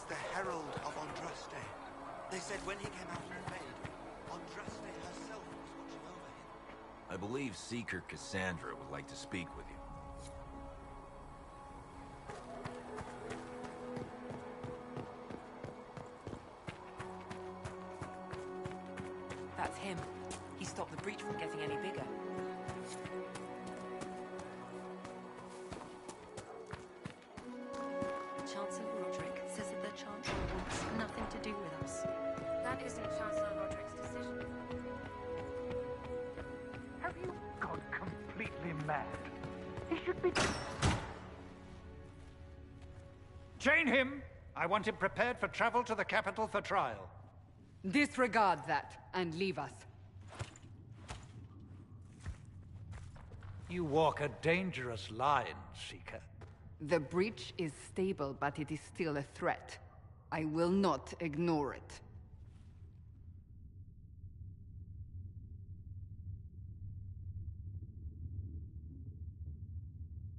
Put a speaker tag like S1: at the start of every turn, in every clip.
S1: It's the Herald of Andraste. They said when he came out of the maid, Andraste herself was watching over him.
S2: I believe Seeker Cassandra would like to speak with you.
S3: That's him. He stopped the breach from getting any bigger.
S4: Chancellor Roderick says that the Chancellor wants nothing to do with us.
S5: That isn't Chancellor Roderick's decision.
S6: Have you gone completely mad? He should be... Chain him! I want him prepared for travel to the capital for trial.
S7: Disregard that, and leave us.
S6: You walk a dangerous line, Seeker.
S7: The breach is stable, but it is still a threat. I will not ignore it.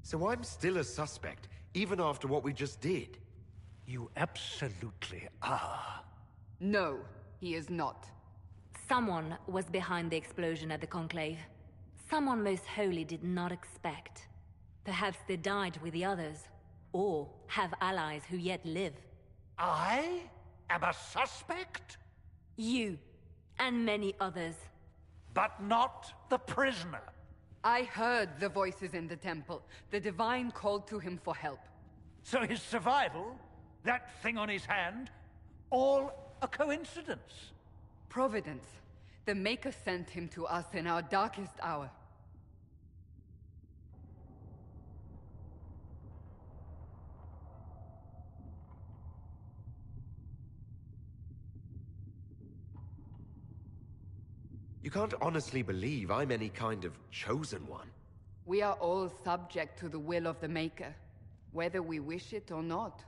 S8: So I'm still a suspect, even after what we just did?
S6: You absolutely are.
S7: No, he is not.
S9: Someone was behind the explosion at the Conclave. Someone most holy did not expect. Perhaps they died with the others, or have allies who yet live.
S6: I am a suspect?
S9: You, and many others.
S6: But not the prisoner.
S7: I heard the voices in the temple. The Divine called to him for help.
S6: So his survival, that thing on his hand, all a coincidence?
S7: Providence. The Maker sent him to us in our darkest hour.
S8: You can't honestly believe I'm any kind of chosen one.
S7: We are all subject to the will of the Maker, whether we wish it or not.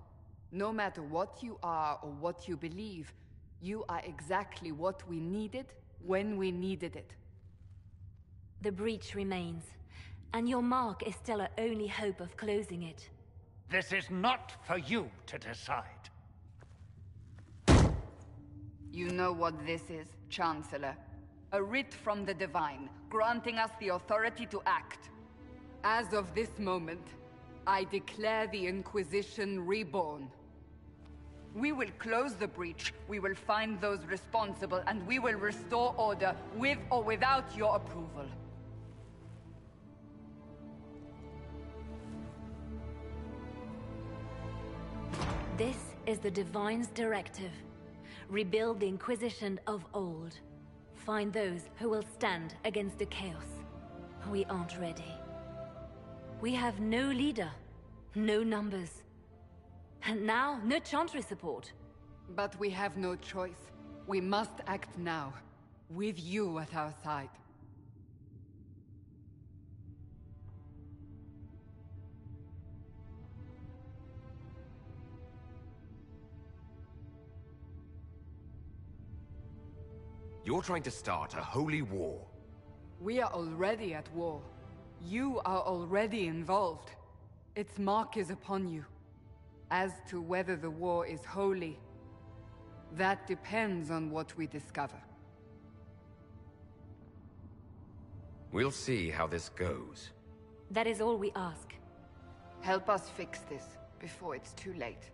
S7: No matter what you are or what you believe, you are exactly what we needed when we needed it.
S9: The breach remains, and your mark is still our only hope of closing it.
S6: This is not for you to decide.
S7: You know what this is, Chancellor. A writ from the Divine, granting us the authority to act. As of this moment, I declare the Inquisition reborn. We will close the breach, we will find those responsible, and we will restore order with or without your approval.
S9: This is the Divine's directive. Rebuild the Inquisition of old. Find those who will stand against the chaos. We aren't ready. We have no leader, no numbers. And now, no Chantry support.
S7: But we have no choice. We must act now, with you at our side.
S8: You're trying to start a holy war.
S7: We are already at war. You are already involved. Its mark is upon you. As to whether the war is holy, that depends on what we discover.
S8: We'll see how this goes.
S9: That is all we ask.
S7: Help us fix this before it's too late.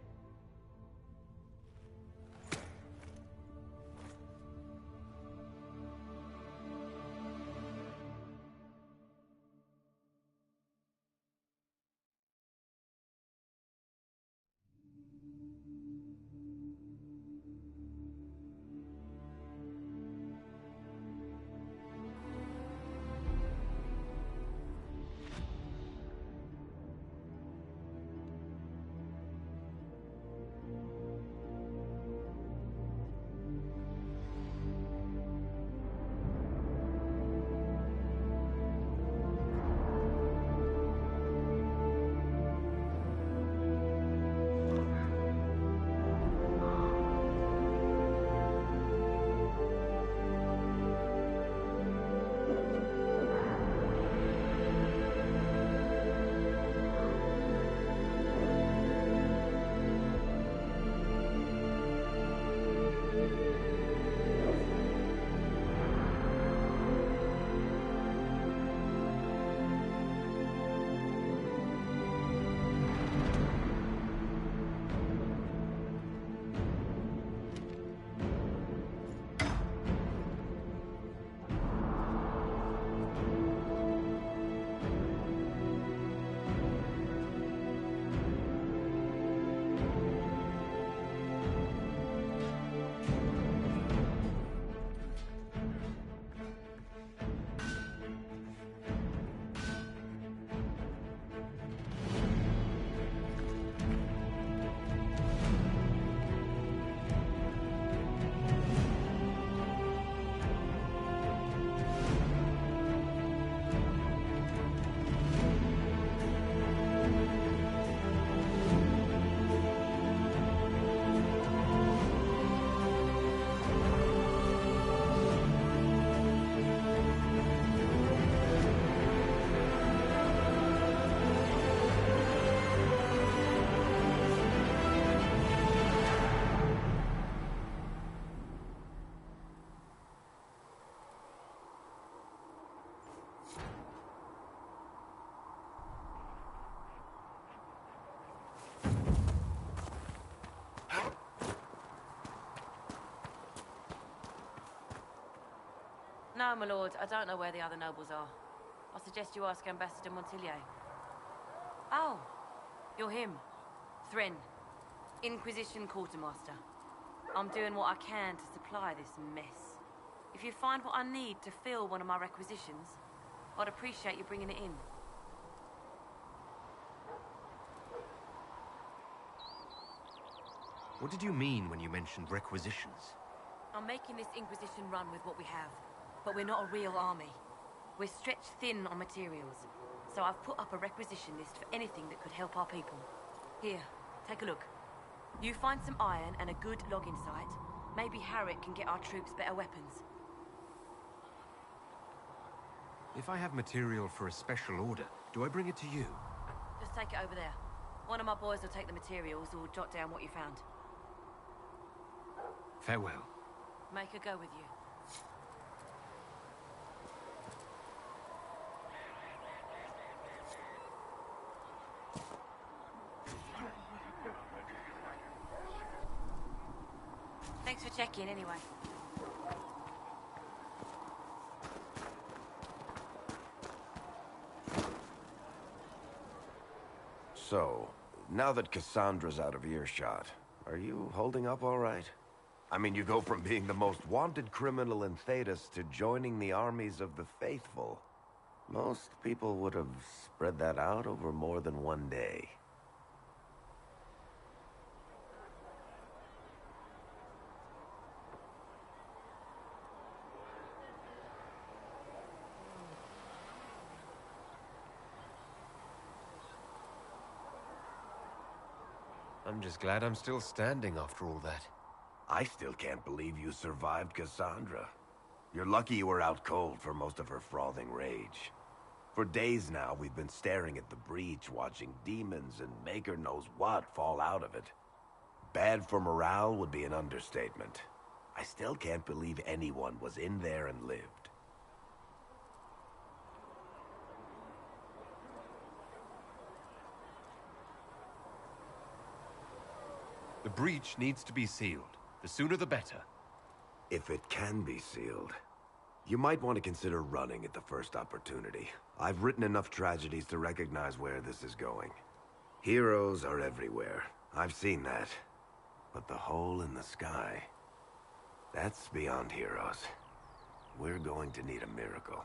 S10: No, my lord, I don't know where the other nobles are. I suggest you ask Ambassador Montillier. Oh, you're him. Thren, Inquisition Quartermaster. I'm doing what I can to supply this mess. If you find what I need to fill one of my requisitions, I'd appreciate you bringing it in.
S8: What did you mean when you mentioned requisitions?
S10: I'm making this Inquisition run with what we have, but we're not a real army. We're stretched thin on materials, so I've put up a requisition list for anything that could help our people. Here, take a look. You find some iron and a good login site, maybe Harriet can get our troops better weapons.
S8: If I have material for a special order, do I bring it to you?
S10: Just take it over there. One of my boys will take the materials or jot down what you found.
S8: Farewell.
S10: Make her go with you. Thanks for checking anyway.
S11: So, now that Cassandra's out of earshot, are you holding up all right? I mean, you go from being the most wanted criminal in Thedas to joining the armies of the faithful. Most people would have spread that out over more than one day.
S8: I'm just glad I'm still standing after all that.
S11: I still can't believe you survived Cassandra. You're lucky you were out cold for most of her frothing rage. For days now, we've been staring at the breach, watching demons and maker knows what fall out of it. Bad for morale would be an understatement. I still can't believe anyone was in there and lived.
S8: The breach needs to be sealed. The sooner the better.
S11: If it can be sealed, you might want to consider running at the first opportunity. I've written enough tragedies to recognize where this is going. Heroes are everywhere. I've seen that. But the hole in the sky, that's beyond heroes. We're going to need a miracle.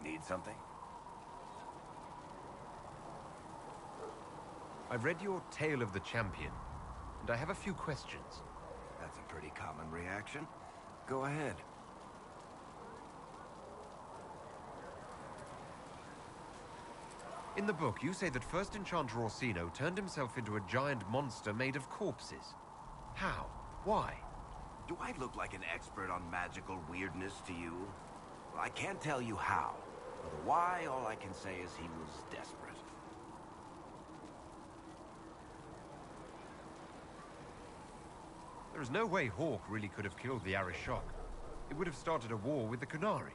S11: Need something?
S8: I've read your Tale of the Champion, and I have a few questions.
S11: That's a pretty common reaction. Go ahead.
S8: In the book, you say that First Enchanter Orsino turned himself into a giant monster made of corpses. How? Why?
S11: Do I look like an expert on magical weirdness to you? Well, I can't tell you how. For the why, all I can say is he was desperate.
S8: There is no way Hawk really could have killed the Arishok. It would have started a war with the Qunari.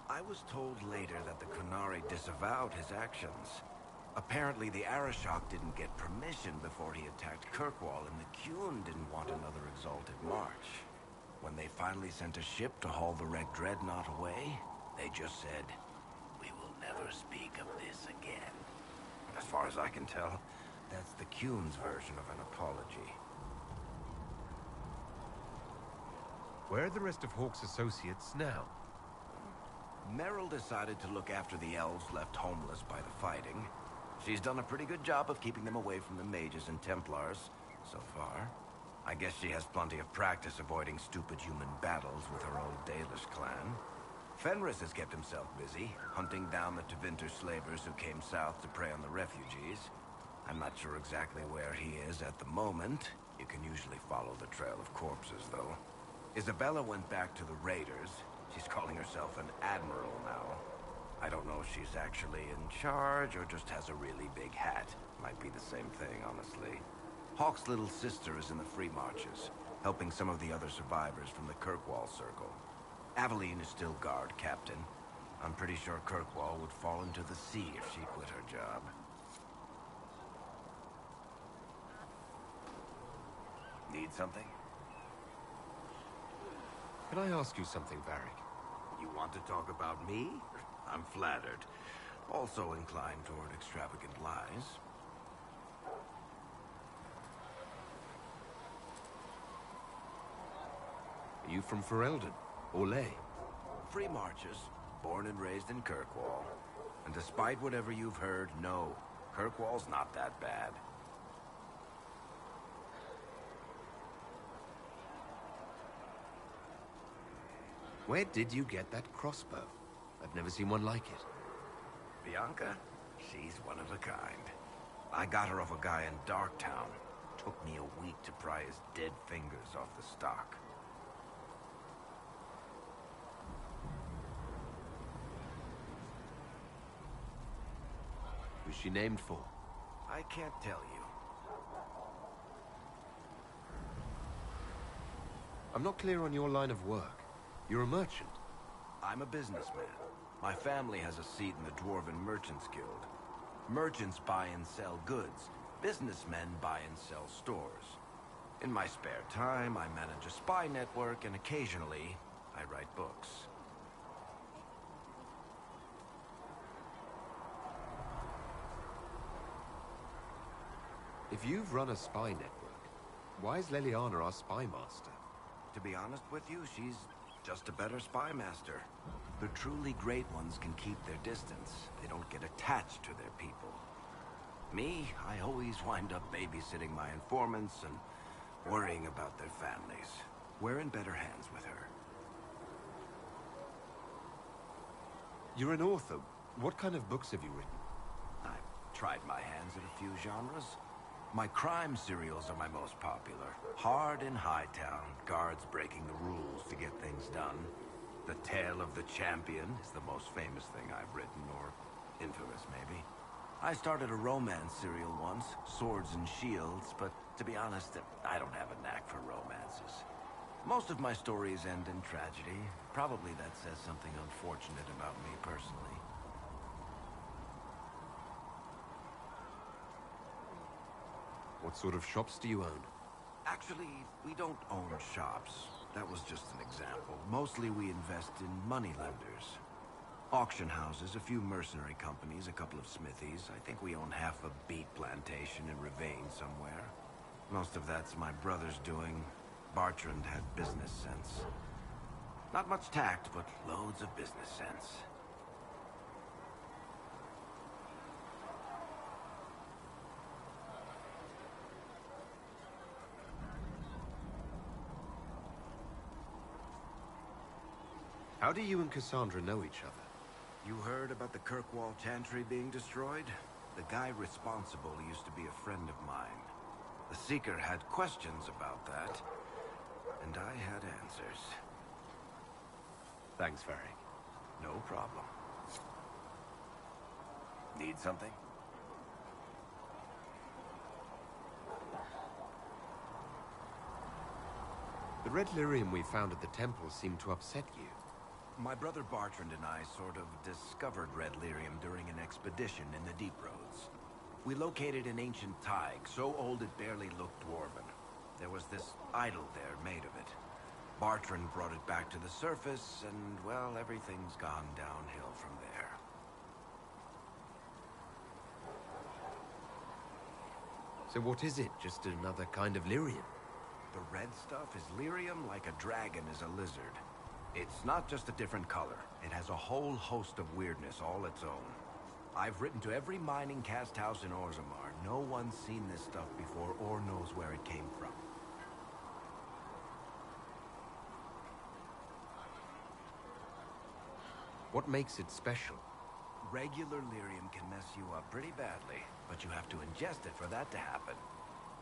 S11: I was told later that the Qunari disavowed his actions. Apparently the Arishok didn't get permission before he attacked Kirkwall, and the Qun didn't want another exalted march. When they finally sent a ship to haul the Red Dreadnought away, they just said, "We will never speak of this again." As far as I can tell, that's the Qun's version of an apology.
S8: Where are the rest of Hawk's associates now?
S11: Meryl decided to look after the elves left homeless by the fighting. She's done a pretty good job of keeping them away from the mages and Templars, so far. I guess she has plenty of practice avoiding stupid human battles with her old Dalish clan. Fenris has kept himself busy, hunting down the Tevinter slavers who came south to prey on the refugees. I'm not sure exactly where he is at the moment. You can usually follow the trail of corpses, though. Isabella went back to the Raiders. She's calling herself an admiral now. I don't know if she's actually in charge or just has a really big hat. Might be the same thing, honestly. Hawk's little sister is in the Free Marches, helping some of the other survivors from the Kirkwall Circle. Aveline is still guard captain. I'm pretty sure Kirkwall would fall into the sea if she quit her job. Need something?
S8: Can I ask you something, Varric?
S11: You want to talk about me? I'm flattered. Also inclined toward extravagant lies.
S8: Are you from Ferelden? Or Ley?
S11: Free Marchers, born and raised in Kirkwall. And despite whatever you've heard, no, Kirkwall's not that bad.
S8: Where did you get that crossbow? I've never seen one like it.
S11: Bianca? She's one of a kind. I got her off a guy in Darktown. Took me a week to pry his dead fingers off the stock.
S8: Who's she named for?
S11: I can't tell you.
S8: I'm not clear on your line of work. You're a merchant.
S11: I'm a businessman. My family has a seat in the Dwarven Merchants Guild. Merchants buy and sell goods. Businessmen buy and sell stores. In my spare time, I manage a spy network, and occasionally, I write books.
S8: If you've run a spy network, why is Leliana our spy master?
S11: To be honest with you, she's just a better spy master. The truly great ones can keep their distance. They don't get attached to their people. Me, I always wind up babysitting my informants and worrying about their families. We're in better hands with her.
S8: You're an author. What kind of books have you written?
S11: I've tried my hands at a few genres. My crime serials are my most popular. Hard in Hightown, guards breaking the rules to get things done. The Tale of the Champion is the most famous thing I've written, or infamous maybe. I started a romance serial once, Swords and Shields, but to be honest, I don't have a knack for romances. Most of my stories end in tragedy. Probably that says something unfortunate about me personally.
S8: What sort of shops do you own?
S11: Actually, we don't own shops. That was just an example. Mostly we invest in moneylenders. Auction houses, a few mercenary companies, a couple of smithies. I think we own half a beet plantation in Ravane somewhere. Most of that's my brother's doing. Bartrand had business sense. Not much tact, but loads of business sense.
S8: How do you and Cassandra know each other?
S11: You heard about the Kirkwall Chantry being destroyed? The guy responsible used to be a friend of mine. The Seeker had questions about that, and I had answers.
S8: Thanks, Varric.
S11: No problem. Need something?
S8: The red lyrium we found at the temple seemed to upset you.
S11: My brother Bartrand and I sort of discovered red lyrium during an expedition in the Deep Roads. We located an ancient thaig, so old it barely looked dwarven. There was this idol there made of it. Bartrand brought it back to the surface, and, well, everything's gone downhill from there.
S8: So what is it? Just another kind of lyrium?
S11: The red stuff is lyrium like a dragon is a lizard. It's not just a different color. It has a whole host of weirdness all its own. I've written to every mining cast house in Orzammar. No one's seen this stuff before or knows where it came from.
S8: What makes it special?
S11: Regular lyrium can mess you up pretty badly, but you have to ingest it for that to happen.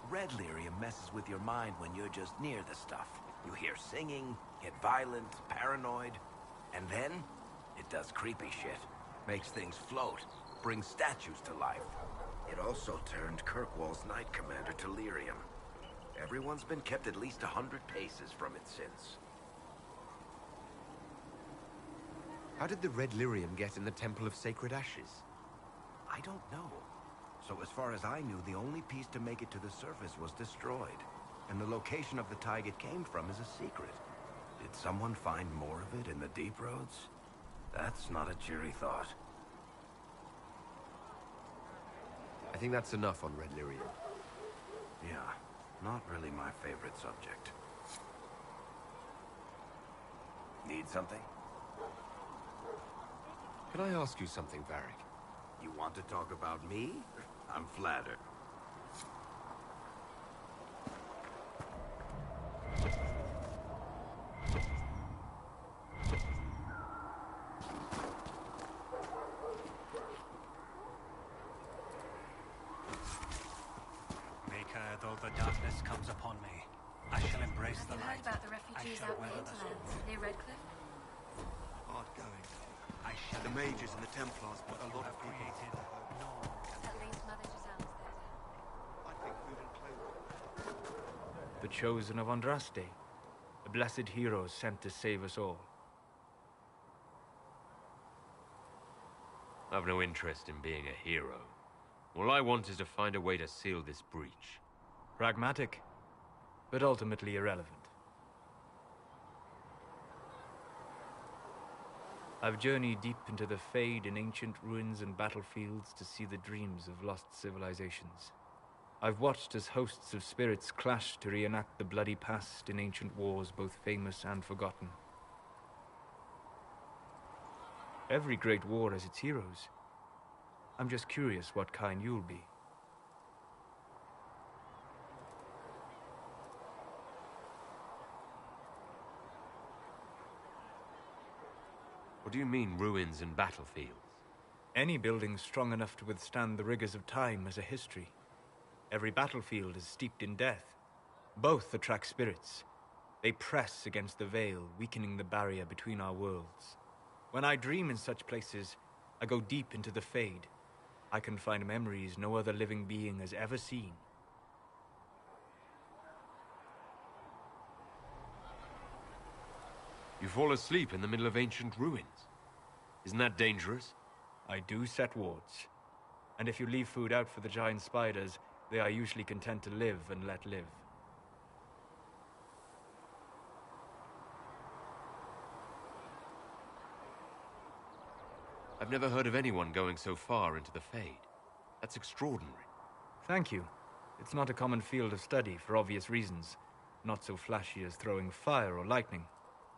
S11: Red lyrium messes with your mind when you're just near the stuff. You hear singing, get violent, paranoid, and then it does creepy shit. Makes things float, brings statues to life. It also turned Kirkwall's Knight Commander to lyrium. Everyone's been kept at least 100 paces from it since.
S8: How did the red lyrium get in the Temple of Sacred Ashes?
S11: I don't know. So as far as I knew, the only piece to make it to the surface was destroyed. And the location of the thaig it came from is a secret. Did someone find more of it in the deep roads? That's not a cheery thought.
S8: I think that's enough on Red Lyrian.
S11: Yeah, not really my favorite subject. Need something?
S8: Can I ask you something, Varric?
S11: You want to talk about me? I'm flattered.
S1: Maker, though the darkness comes upon me, I shall embrace
S5: Have
S1: the
S5: you
S1: light.
S5: heard about the refugees
S1: I shall
S5: out in the
S1: weather the
S5: hinterlands,
S1: storm.
S5: near Redcliffe?
S1: Hard going. The mages and the Templars put a lot of created.
S5: At least Mother Giselle's there.
S1: I think food and clothing.
S12: The chosen of Andraste, a blessed hero sent to save us all.
S13: I've no interest in being a hero. All I want is to find a way to seal this breach.
S12: Pragmatic, but ultimately irrelevant. I've journeyed deep into the Fade in ancient ruins and battlefields to see the dreams of lost civilizations. I've watched as hosts of spirits clash to reenact the bloody past in ancient wars, both famous and forgotten. Every great war has its heroes. I'm just curious what kind you'll be.
S13: What do you mean, ruins and battlefields?
S12: Any building strong enough to withstand the rigors of time has a history. Every battlefield is steeped in death. Both attract spirits. They press against the veil, weakening the barrier between our worlds. When I dream in such places, I go deep into the Fade. I can find memories no other living being has ever seen.
S13: You fall asleep in the middle of ancient ruins. Isn't that dangerous?
S12: I do set wards. And if you leave food out for the giant spiders, they are usually content to live and let live.
S13: I've never heard of anyone going so far into the Fade. That's extraordinary.
S12: Thank you. It's not a common field of study for obvious reasons. Not so flashy as throwing fire or lightning.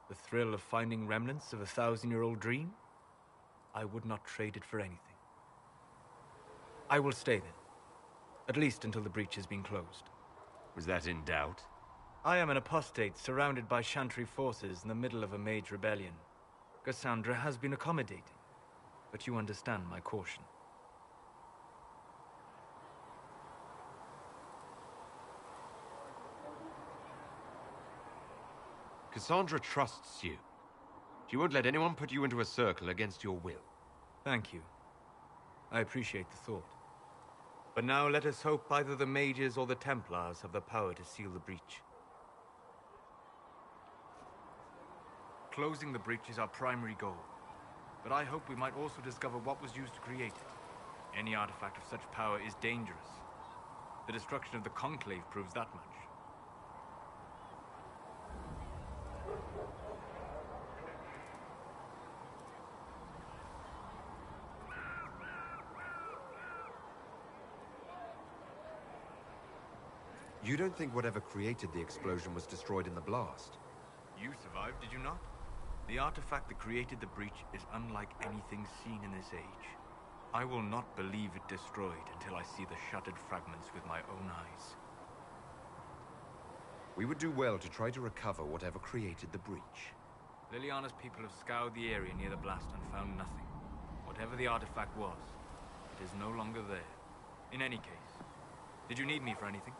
S12: The thrill of finding remnants of a 1,000-year-old dream? I would not trade it for anything. I will stay then. At least until the breach has been closed.
S13: Was that in doubt?
S12: I am an apostate surrounded by Chantry forces in the middle of a mage rebellion. Cassandra has been accommodating, but you understand my caution.
S13: Cassandra trusts you. She won't let anyone put you into a circle against your will.
S12: Thank you. I appreciate the thought. But now let us hope either the mages or the Templars have the power to seal the breach. Closing the breach is our primary goal. But I hope we might also discover what was used to create it. Any artifact of such power is dangerous. The destruction of the Conclave proves that much.
S8: You don't think whatever created the explosion was destroyed in the blast?
S12: You survived, did you not? The artifact that created the breach is unlike anything seen in this age. I will not believe it destroyed until I see the shattered fragments with my own eyes.
S8: We would do well to try to recover whatever created the breach.
S12: Liliana's people have scoured the area near the blast and found nothing. Whatever the artifact was, it is no longer there. In any case, did you need me for anything?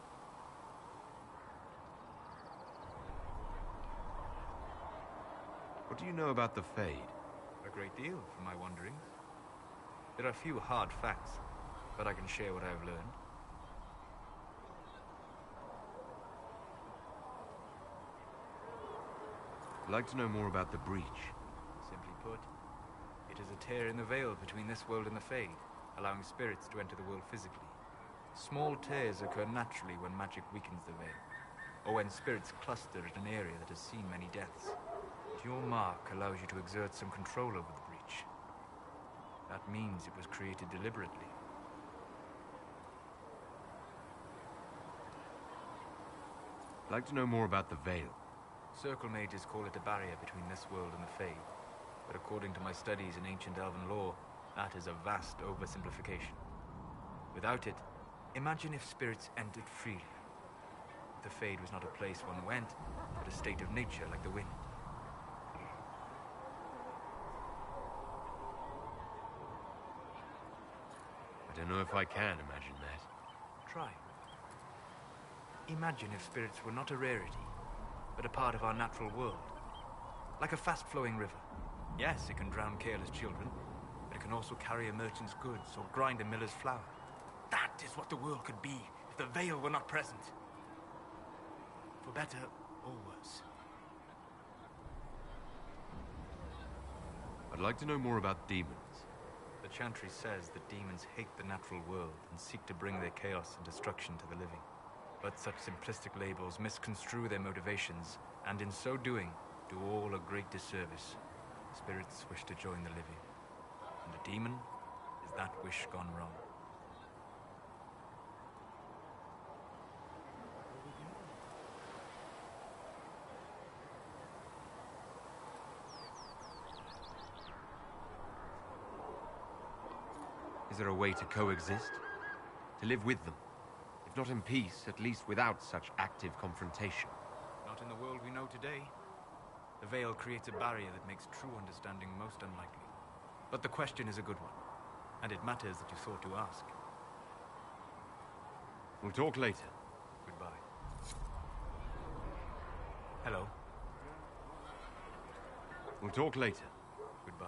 S13: What do you know about the Fade?
S12: A great deal, from my wanderings. There are few hard facts, but I can share what I have learned.
S13: I'd like to know more about the breach.
S12: Simply put, it is a tear in the veil between this world and the Fade, allowing spirits to enter the world physically. Small tears occur naturally when magic weakens the veil, or when spirits cluster at an area that has seen many deaths. But your mark allows you to exert some control over the breach. That means it was created deliberately.
S13: I'd like to know more about the Veil.
S12: Circle mages call it a barrier between this world and the Fade. But according to my studies in ancient elven lore, that is a vast oversimplification. Without it, imagine if spirits entered freely. The Fade was not a place one went, but a state of nature like the wind.
S13: I don't know if I can imagine that.
S12: Try. Imagine if spirits were not a rarity, but a part of our natural world. Like a fast-flowing river. Yes, it can drown careless children, but it can also carry a merchant's goods or grind a miller's flour. That is what the world could be if the Veil were not present. For better or worse.
S13: I'd like to know more about demons.
S12: The Chantry says that demons hate the natural world and seek to bring their chaos and destruction to the living. But such simplistic labels misconstrue their motivations, and in so doing, do all a great disservice. Spirits wish to join the living, and a demon is that wish gone wrong.
S13: Is there a way to coexist? To live with them? If not in peace, at least without such active confrontation.
S12: Not in the world we know today. The Veil creates a barrier that makes true understanding most unlikely. But the question is a good one, and it matters that you thought to ask.
S13: We'll talk later.
S12: Goodbye. Hello.
S13: We'll talk later.
S12: Goodbye.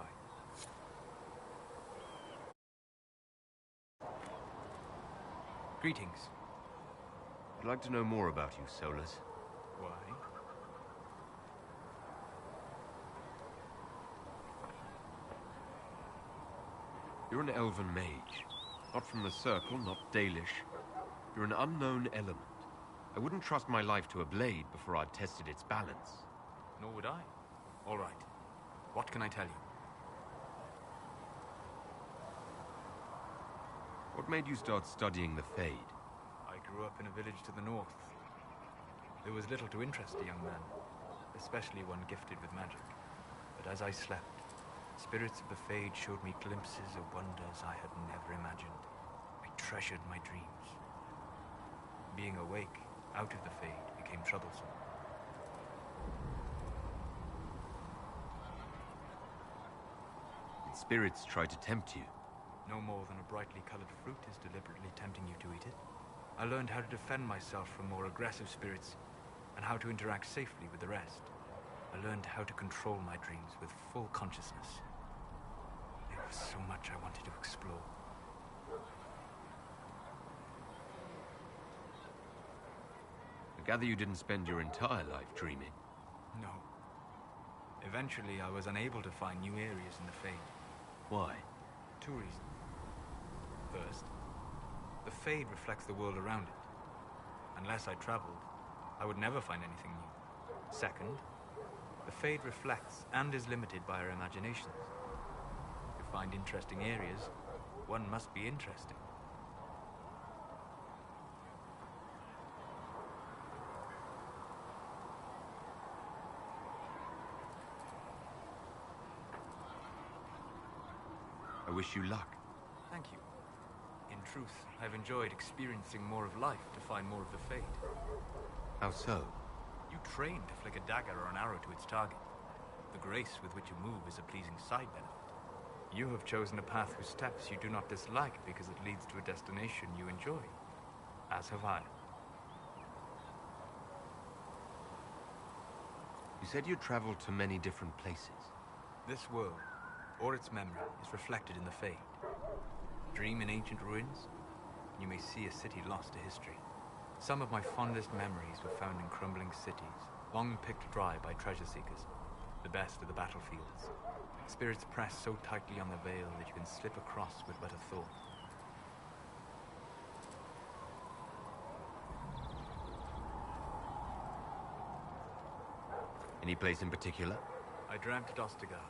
S12: Greetings.
S13: I'd like to know more about you, Solus.
S12: Why?
S13: You're an elven mage. Not from the Circle, not Dalish. You're an unknown element. I wouldn't trust my life to a blade before I'd tested its balance.
S12: Nor would I. All right. What can I tell you?
S13: What made you start studying the Fade?
S12: I grew up in a village to the north. There was little to interest a young man, especially one gifted with magic. But as I slept, spirits of the Fade showed me glimpses of wonders I had never imagined. I treasured my dreams. Being awake, out of the Fade, became troublesome.
S13: Did spirits try to tempt you?
S12: No more than a brightly colored fruit is deliberately tempting you to eat it. I learned how to defend myself from more aggressive spirits, and how to interact safely with the rest. I learned how to control my dreams with full consciousness. There was so much I wanted to explore.
S13: I gather you didn't spend your entire life dreaming.
S12: No. Eventually, I was unable to find new areas in the Fade.
S13: Why?
S12: 2 reasons. First, the Fade reflects the world around it. Unless I traveled, I would never find anything new. Second, the Fade reflects and is limited by our imaginations. To find interesting areas, one must be interesting.
S13: I wish you luck.
S12: Thank you. In truth, I've enjoyed experiencing more of life to find more of the Fade.
S13: How so?
S12: You train to flick a dagger or an arrow to its target. The grace with which you move is a pleasing side benefit. You have chosen a path whose steps you do not dislike because it leads to a destination you enjoy. As have I.
S13: You said you traveled to many different places.
S12: This world, or its memory, is reflected in the Fade. Dream in ancient ruins, and you may see a city lost to history. Some of my fondest memories were found in crumbling cities, long picked dry by treasure seekers. The best of the battlefields. Spirits press so tightly on the veil that you can slip across with but a thought.
S13: Any place in particular?
S12: I dreamt at Ostagar.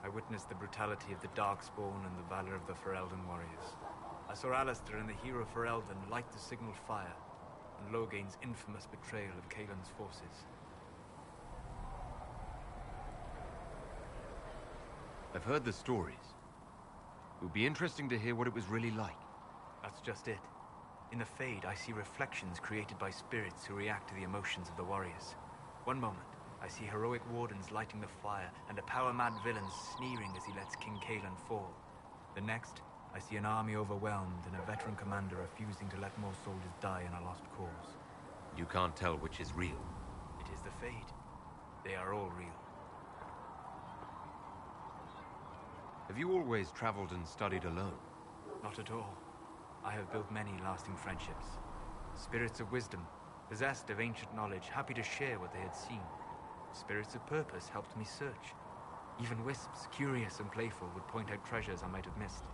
S12: I witnessed the brutality of the Darkspawn and the valor of the Ferelden warriors. I saw Alistair and the hero Ferelden light the signal fire, and Logain's infamous betrayal of Kaelin's forces.
S13: I've heard the stories. It would be interesting to hear what it was really like.
S12: That's just it. In the Fade, I see reflections created by spirits who react to the emotions of the warriors. One moment, I see heroic wardens lighting the fire, and a power-mad villain sneering as he lets King Kaelin fall. The next, I see an army overwhelmed and a veteran commander refusing to let more soldiers die in a lost cause.
S13: You can't tell which is real.
S12: It is the Fade. They are all real.
S13: Have you always traveled and studied alone?
S12: Not at all. I have built many lasting friendships. Spirits of wisdom, possessed of ancient knowledge, happy to share what they had seen. Spirits of purpose helped me search. Even wisps, curious and playful, would point out treasures I might have missed.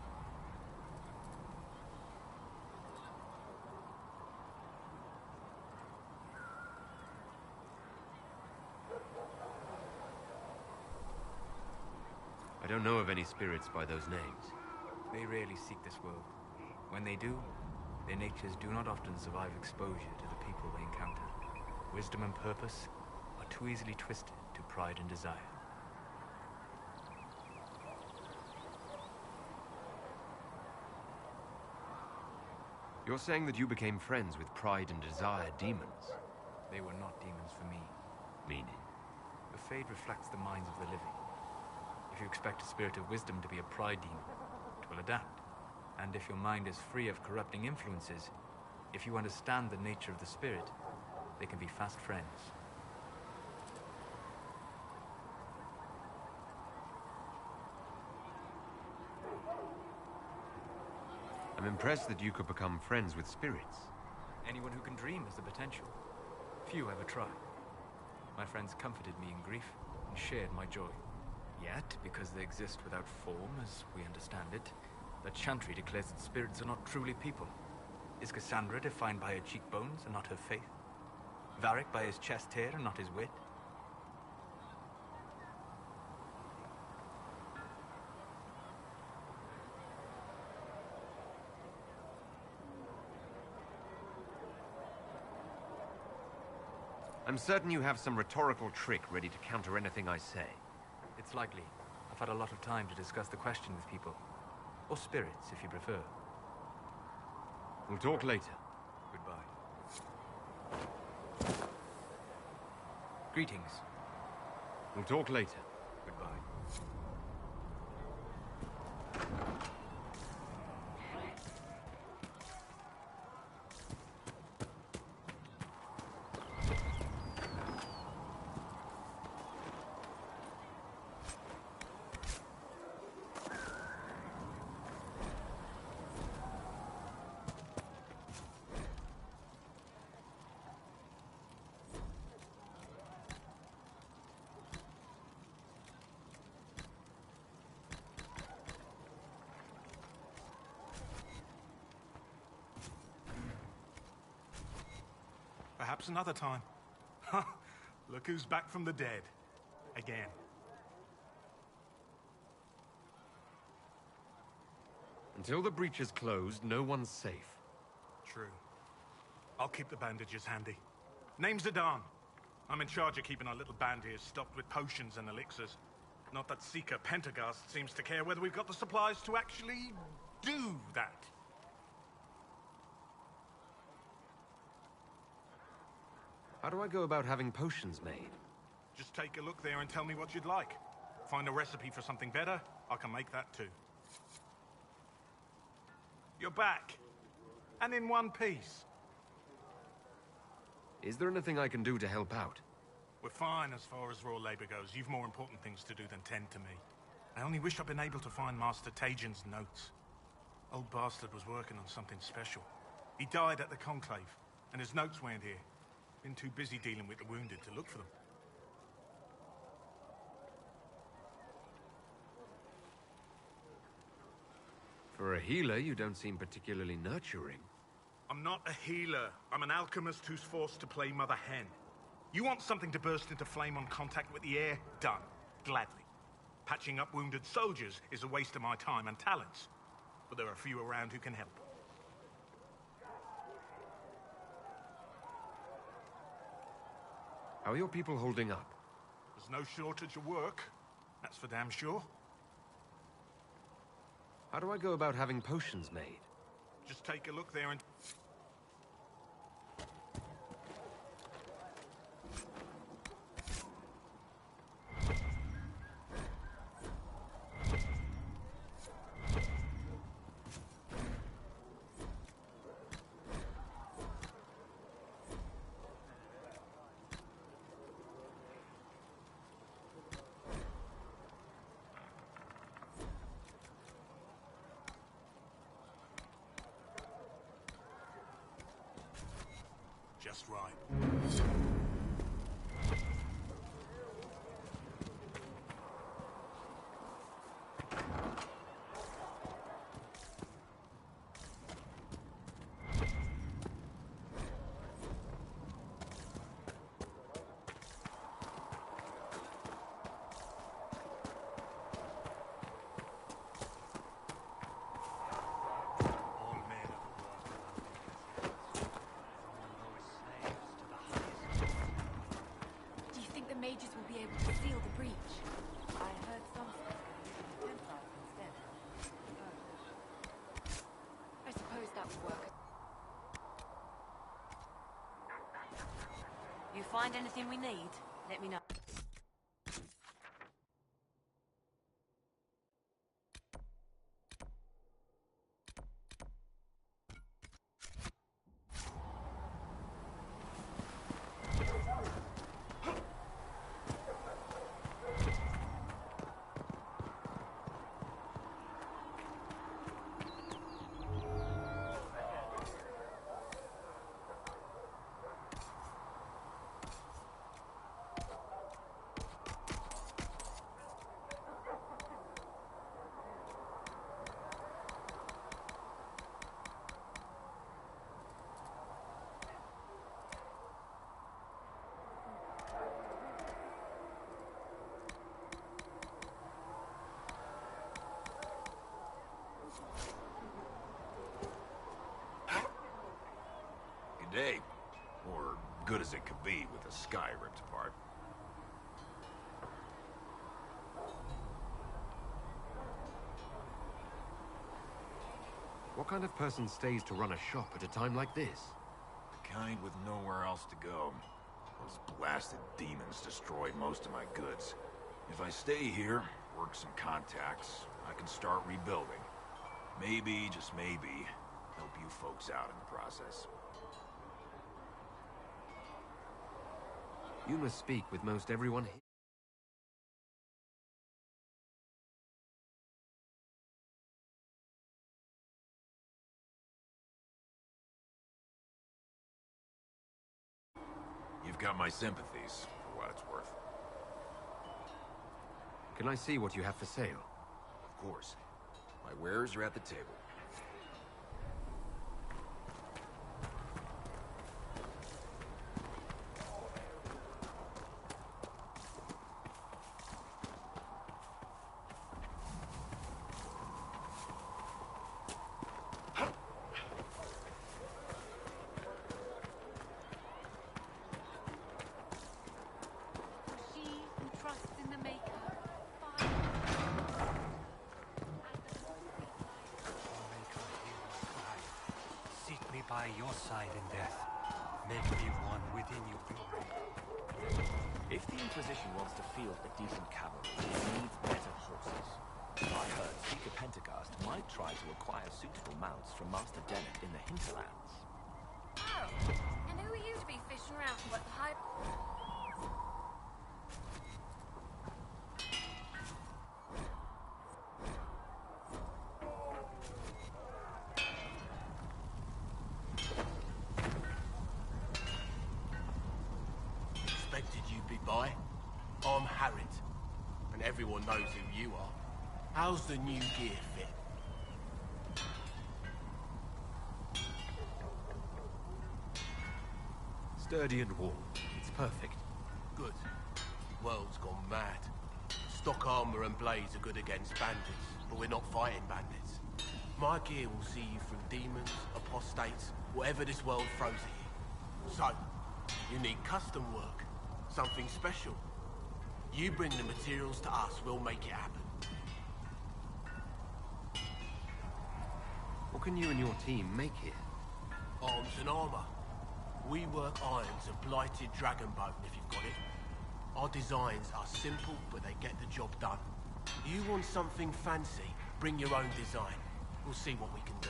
S13: I don't know of any spirits by those names.
S12: They rarely seek this world. When they do, their natures do not often survive exposure to the people they encounter. Wisdom and purpose are too easily twisted to pride and desire.
S13: You're saying that you became friends with Pride and Desire demons?
S12: They were not demons for me.
S13: Meaning?
S12: The Fade reflects the minds of the living. If you expect a spirit of wisdom to be a pride demon, it will adapt. And if your mind is free of corrupting influences, if you understand the nature of the spirit, they can be fast friends.
S13: I'm impressed that you could become friends with spirits.
S12: Anyone who can dream has the potential. Few ever try. My friends comforted me in grief and shared my joy. Yet, because they exist without form, as we understand it, the Chantry declares that spirits are not truly people. Is Cassandra defined by her cheekbones and not her faith? Varric by his chest hair and not his wit?
S13: I'm certain you have some rhetorical trick ready to counter anything I say.
S12: It's likely. I've had a lot of time to discuss the question with people. Or spirits, if you prefer.
S13: We'll talk later.
S12: Goodbye. Greetings.
S13: We'll talk later.
S12: Goodbye.
S14: Perhaps another time. Look who's back from the dead. Again.
S13: Until the breach is closed, no one's safe.
S14: True. I'll keep the bandages handy. Name's Zidane. I'm in charge of keeping our little band here stocked with potions and elixirs. Not that Seeker Pentagast seems to care whether we've got the supplies to actually do that.
S13: How do I go about having potions made?
S14: Just take a look there and tell me what you'd like. Find a recipe for something better, I can make that too. You're back. And in one piece.
S13: Is there anything I can do to help out?
S14: We're fine as far as raw labor goes. You've more important things to do than tend to me. I only wish I'd been able to find Master Tajin's notes. Old bastard was working on something special. He died at the Conclave, and his notes weren't here. Been too busy dealing with the wounded to look for them.
S13: For a healer, you don't seem particularly nurturing.
S14: I'm not a healer. I'm an alchemist who's forced to play Mother Hen. You want something to burst into flame on contact with the air? Done. Gladly. Patching up wounded soldiers is a waste of my time and talents. But there are a few around who can help.
S8: How are your people holding up?
S14: There's no shortage of work. That's for damn sure.
S8: How do I go about having potions made?
S14: Just take a look there and... Just right.
S5: Mages will be able to seal the breach.
S3: I heard some Templars instead.
S5: I suppose that would work.
S10: You find anything we need, let me know.
S2: Day, or good as it could be with the sky ripped apart.
S8: What kind of person stays to run a shop at a time like this?
S2: The kind with nowhere else to go. Those blasted demons destroyed most of my goods. If I stay here, work some contacts, I can start rebuilding. Maybe, just maybe, help you folks out in the process.
S8: You must speak with most everyone here.
S2: You've got my sympathies, for what it's worth.
S8: Can I see what you have for sale?
S2: Of course. My wares are at the table.
S15: By your side in death. Make me one within your glory.
S16: If the Inquisition wants to field a decent cavalry, it needs better horses. I heard Seeker Pentagast might try to acquire suitable mounts from Master Dennett in the hinterlands.
S5: Oh, and who are you to be fishing around for what the hype...
S17: By. I'm Harriet, and everyone knows who you are. How's the new gear fit?
S8: Sturdy and warm. It's perfect.
S17: Good. World's gone mad. Stock armor and blades are good against bandits, but we're not fighting bandits. My gear will see you through demons, apostates, whatever this world throws at you. So, you need custom work, something special. You bring the materials to us, we'll make it happen.
S8: What can you and your team make here?
S17: Arms and armor. We work iron to blighted dragon bone, if you've got it. Our designs are simple, but they get the job done. You want something fancy, bring your own design. We'll see what we can do.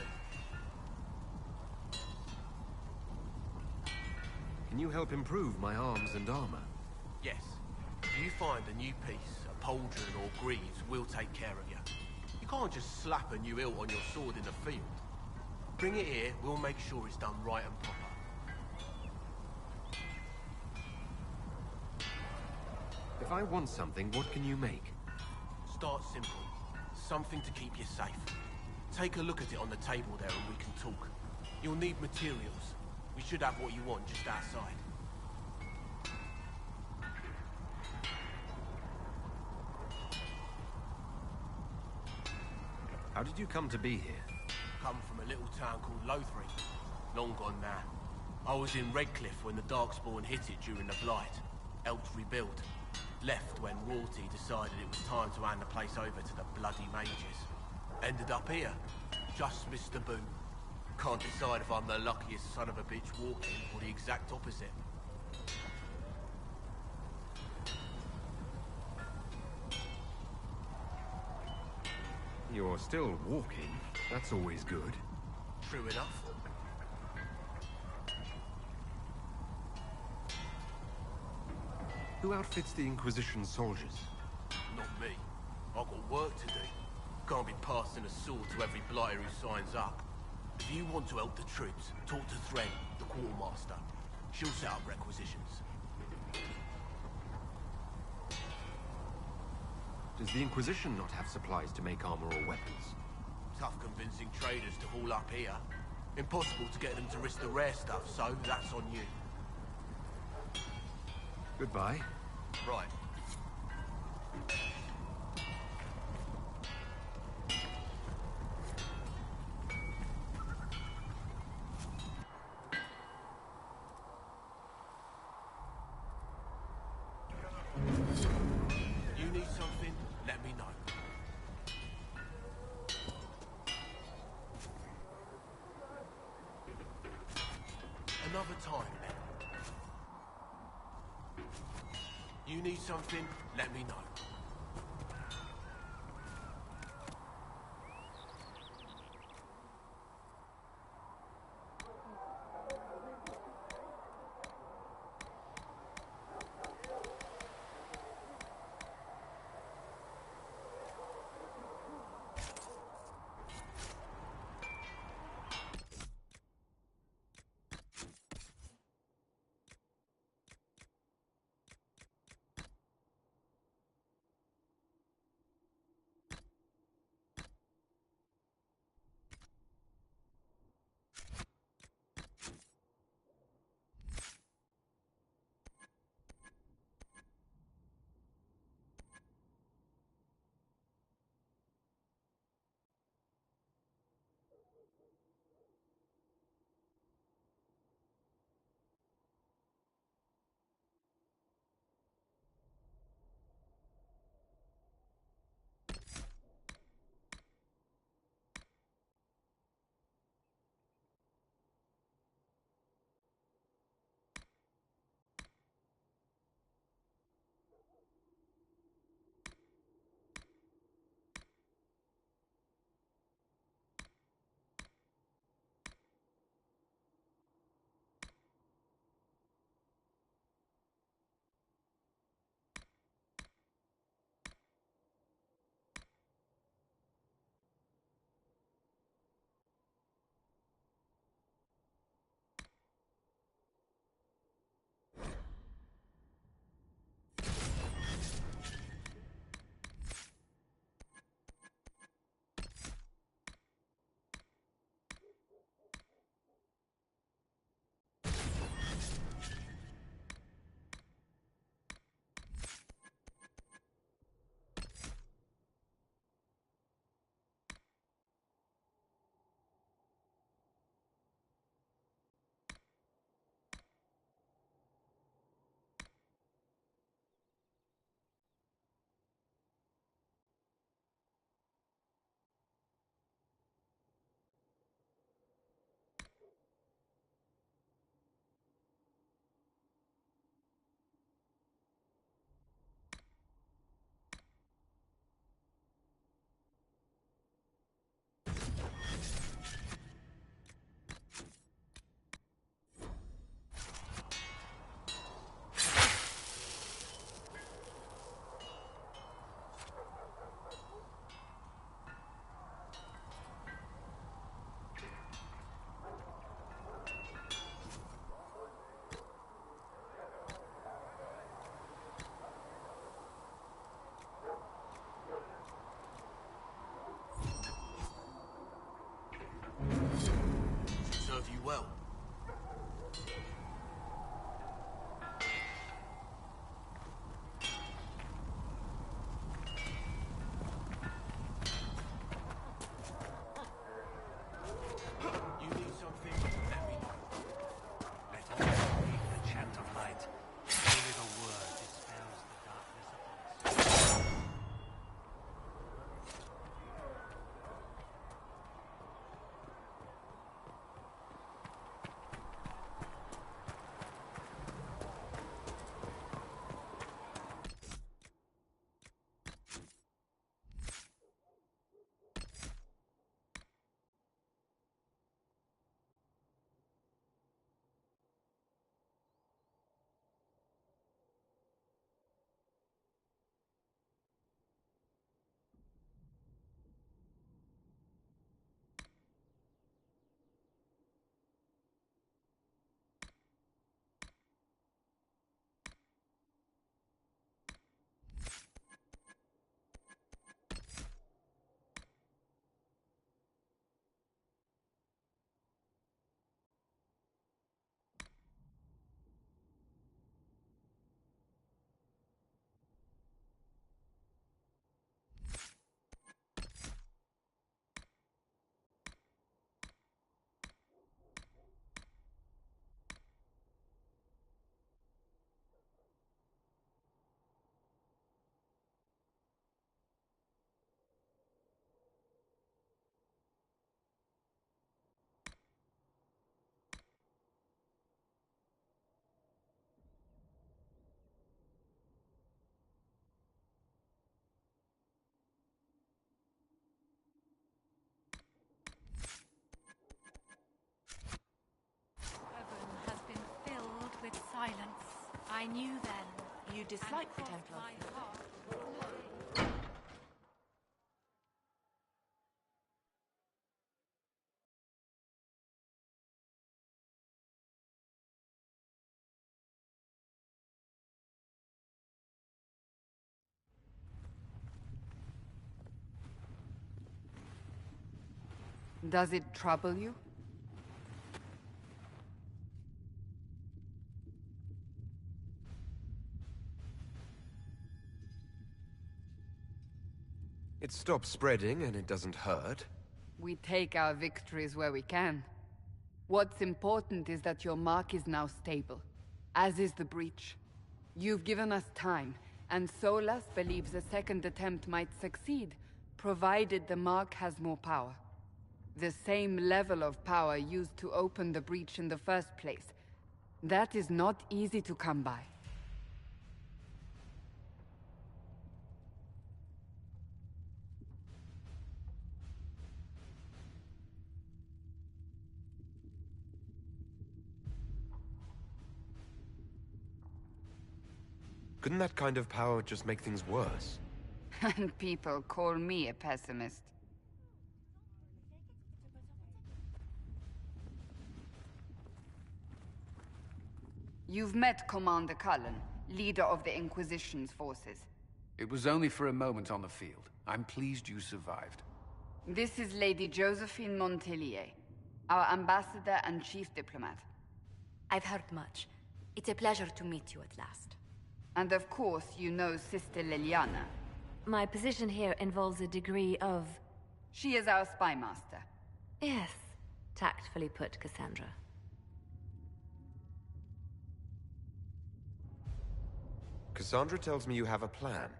S8: Can you help improve my arms and armor?
S17: Yes. If you find a new piece, a pauldron or greaves, we'll take care of you. You can't just slap a new hilt on your sword in the field. Bring it here, we'll make sure it's done right and proper.
S8: If I want something, what can you make?
S17: Start simple. Something to keep you safe. Take a look at it on the table there and we can talk. You'll need materials. We should have what you want just outside.
S8: How did you come to be here?
S17: Come from a little town called Lothring. Long gone now. I was in Redcliffe when the Darkspawn hit it during the Blight. Helped rebuild. Left when royalty decided it was time to hand the place over to the bloody mages. Ended up here. Just missed the boot. Can't decide if I'm the luckiest son of a bitch walking or the exact opposite.
S8: You're still walking. That's always good.
S17: True enough.
S8: Who outfits the Inquisition soldiers?
S17: Not me. I've got work to do. Can't be passing a sword to every blighter who signs up. If you want to help the troops, talk to Thren, the quartermaster. She'll set up requisitions.
S8: Does the Inquisition not have supplies to make armor or weapons?
S17: Tough convincing traders to haul up here. Impossible to get them to risk the rare stuff, so that's on you.
S8: Goodbye.
S17: Right. You need something? Let me know. Another time, then. You need something? Let me know.
S3: I knew then you disliked the Templars.
S7: Does it trouble you?
S8: It stops spreading and it doesn't hurt.
S7: We take our victories where we can. What's important is that your mark is now stable, as is the breach. You've given us time, and Solas believes a second attempt might succeed, provided the mark has more power. The same level of power used to open the breach in the first place. That is not easy to come by.
S8: Couldn't that kind of power just make things worse?
S7: And people call me a pessimist. You've met Commander Cullen, leader of the Inquisition's forces.
S18: It was only for a moment on the field. I'm pleased you survived.
S7: This is Lady Josephine Montelier, our ambassador and chief diplomat.
S19: I've heard much. It's a pleasure to meet you at last.
S7: And of course, you know Sister Liliana.
S9: My position here involves a degree of...
S7: She is our spy master.
S9: Yes, tactfully put, Cassandra.
S8: Cassandra tells me you have a plan.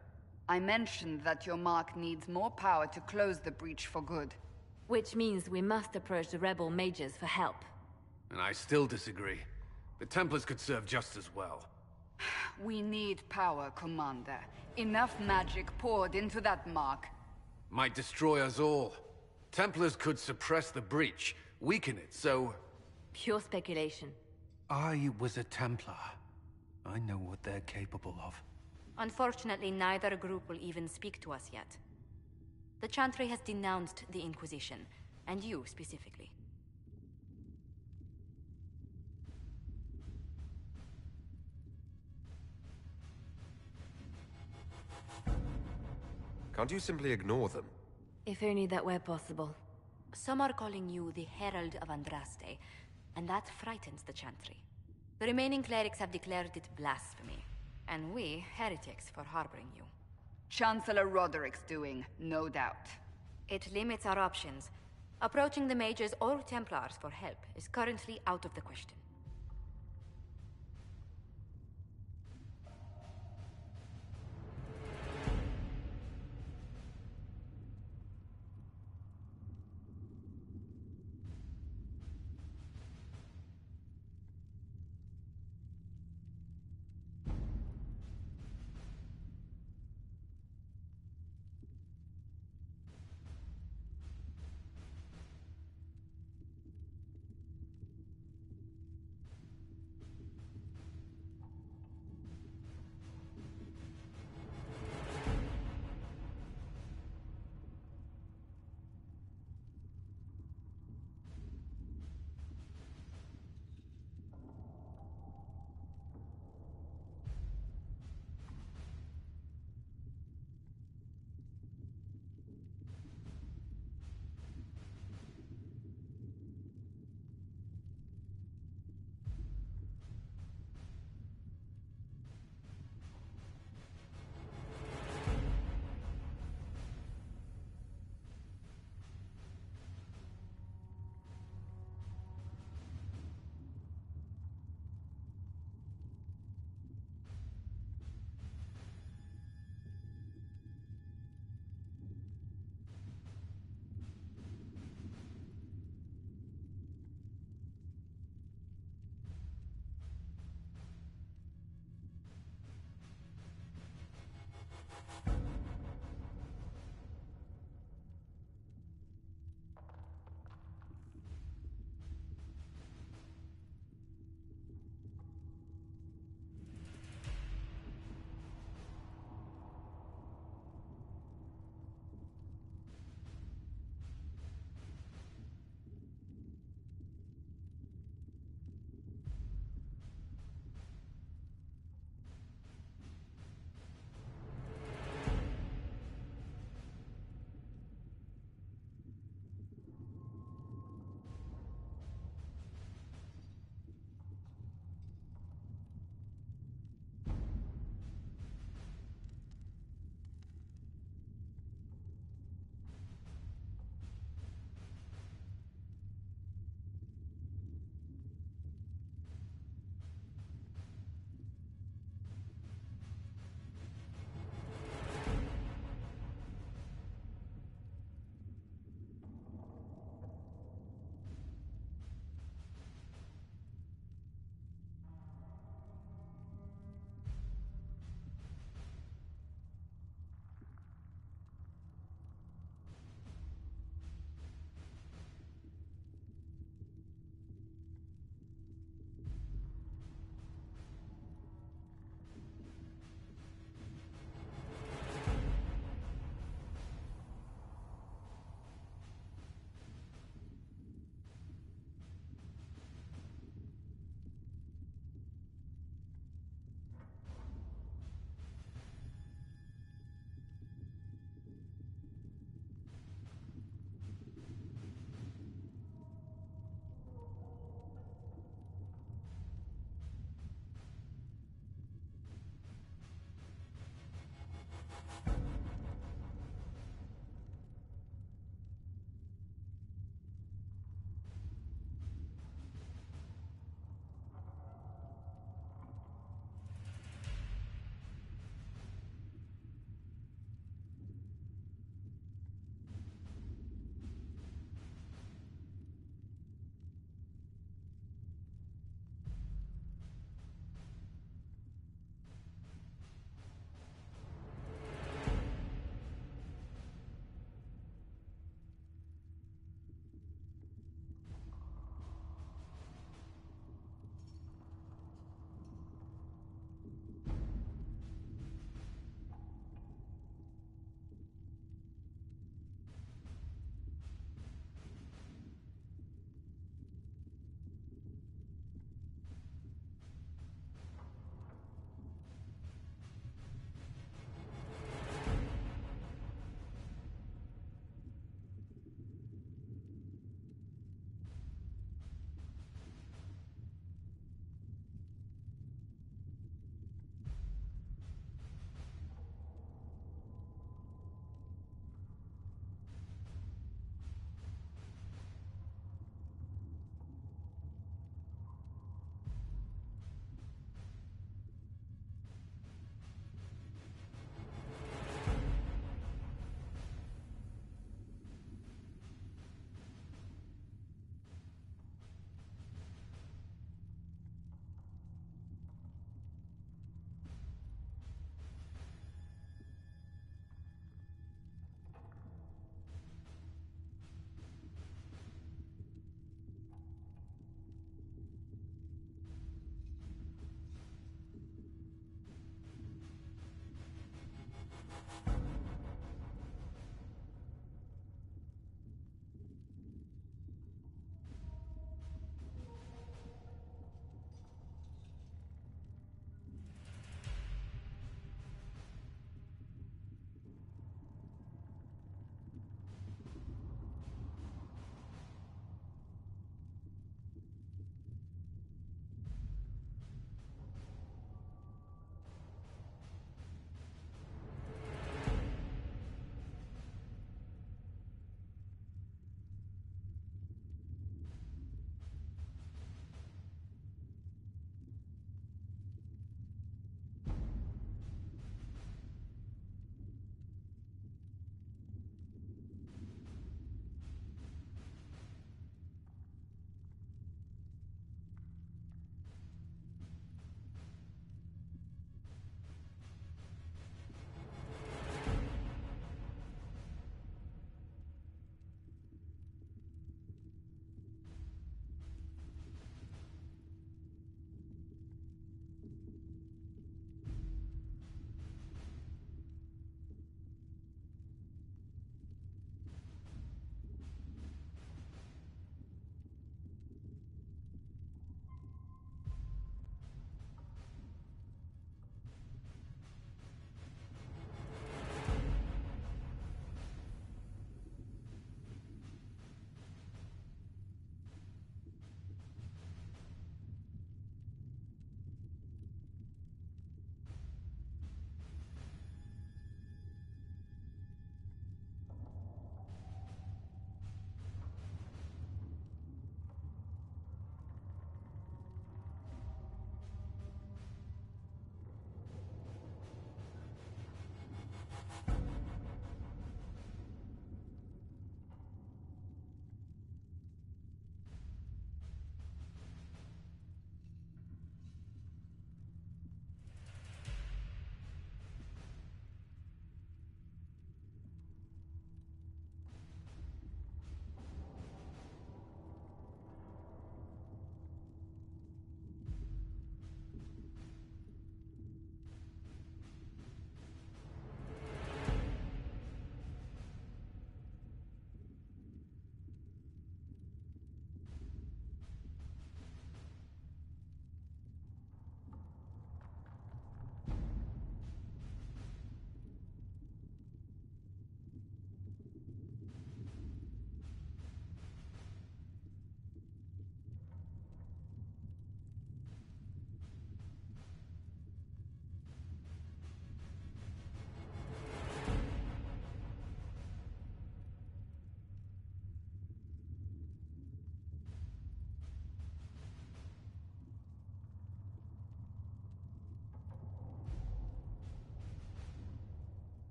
S7: I mentioned that your mark needs more power to close the breach for good.
S9: Which means we must approach the rebel mages for help.
S18: And I still disagree. The Templars could serve just as well.
S7: We need power, Commander. Enough magic poured into that mark.
S18: Might destroy us all. Templars could suppress the breach, weaken it, so...
S9: Pure speculation.
S15: I was a Templar. I know what they're capable of.
S19: Unfortunately, neither group will even speak to us yet. The Chantry has denounced the Inquisition, and you specifically.
S8: Can't you simply ignore them?
S9: If only that were possible.
S19: Some are calling you the Herald of Andraste, and that frightens the Chantry. The remaining clerics have declared it blasphemy, and we, heretics, for harboring you.
S7: Chancellor Roderick's doing, no doubt.
S19: It limits our options. Approaching the mages or Templars for help is currently out of the question.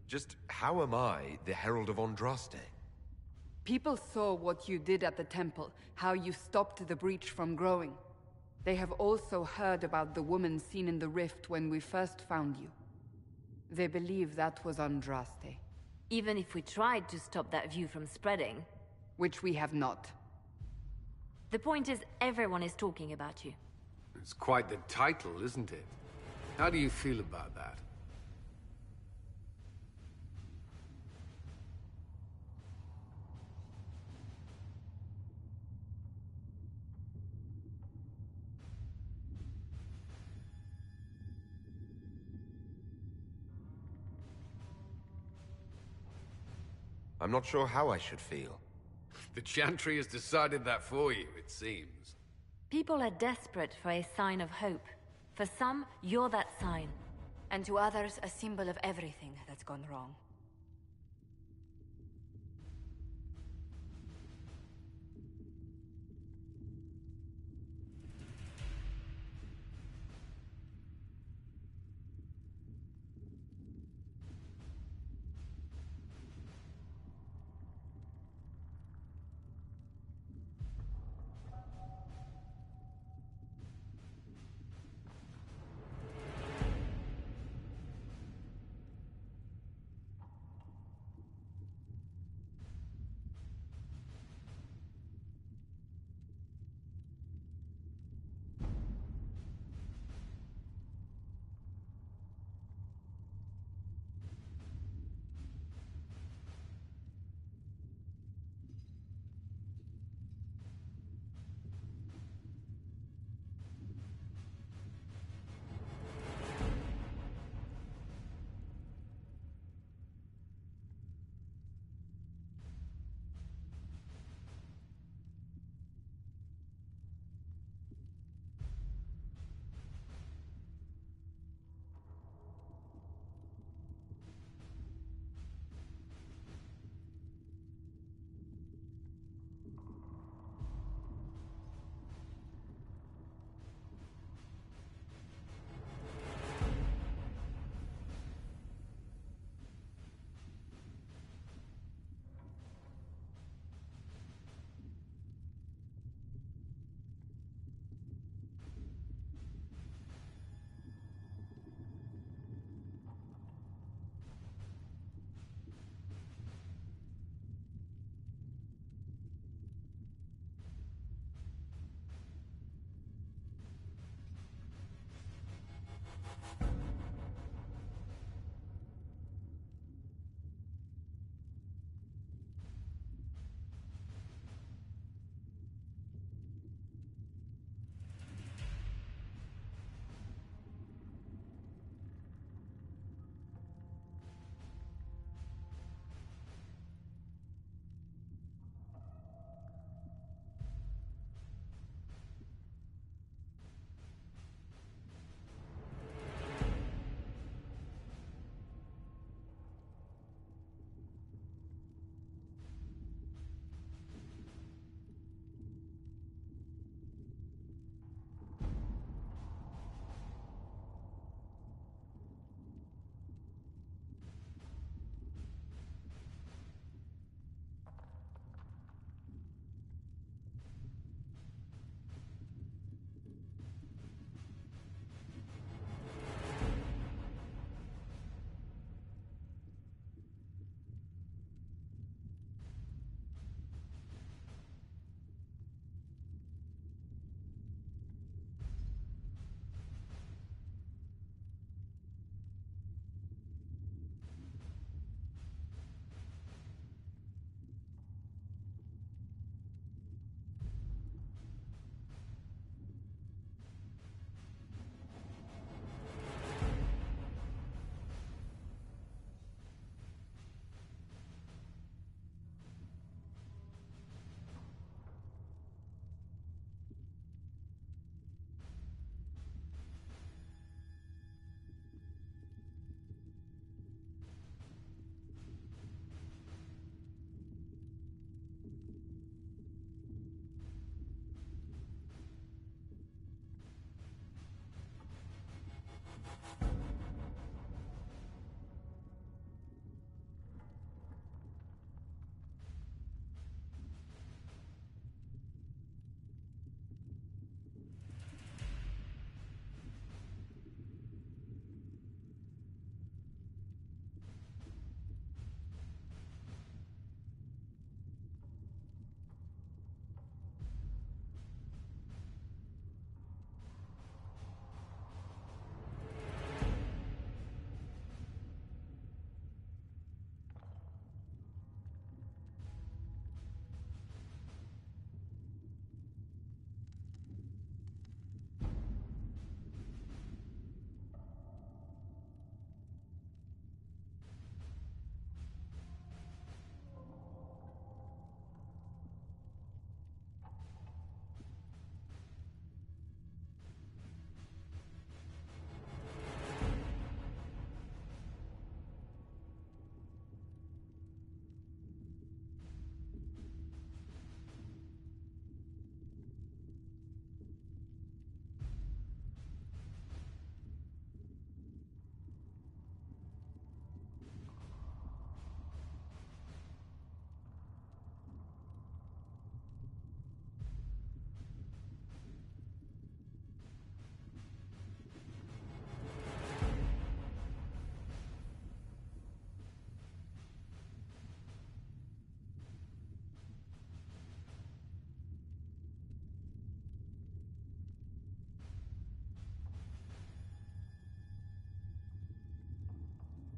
S8: Just how am I the Herald of Andraste?
S7: People saw what you did at the temple, how you stopped the breach from growing. They have also heard about the woman seen in the rift when we first found you. They believe that was Andraste.
S9: Even if we tried to stop that view from spreading...
S7: Which we have not.
S9: The point is, everyone is talking about you.
S18: It's quite the title, isn't it? How do you feel about that?
S8: I'm not sure how I should feel.
S18: The Chantry has decided that for you, it seems.
S9: People are desperate for a sign of hope. For some, you're that sign.
S19: And to others, a symbol of everything that's gone wrong.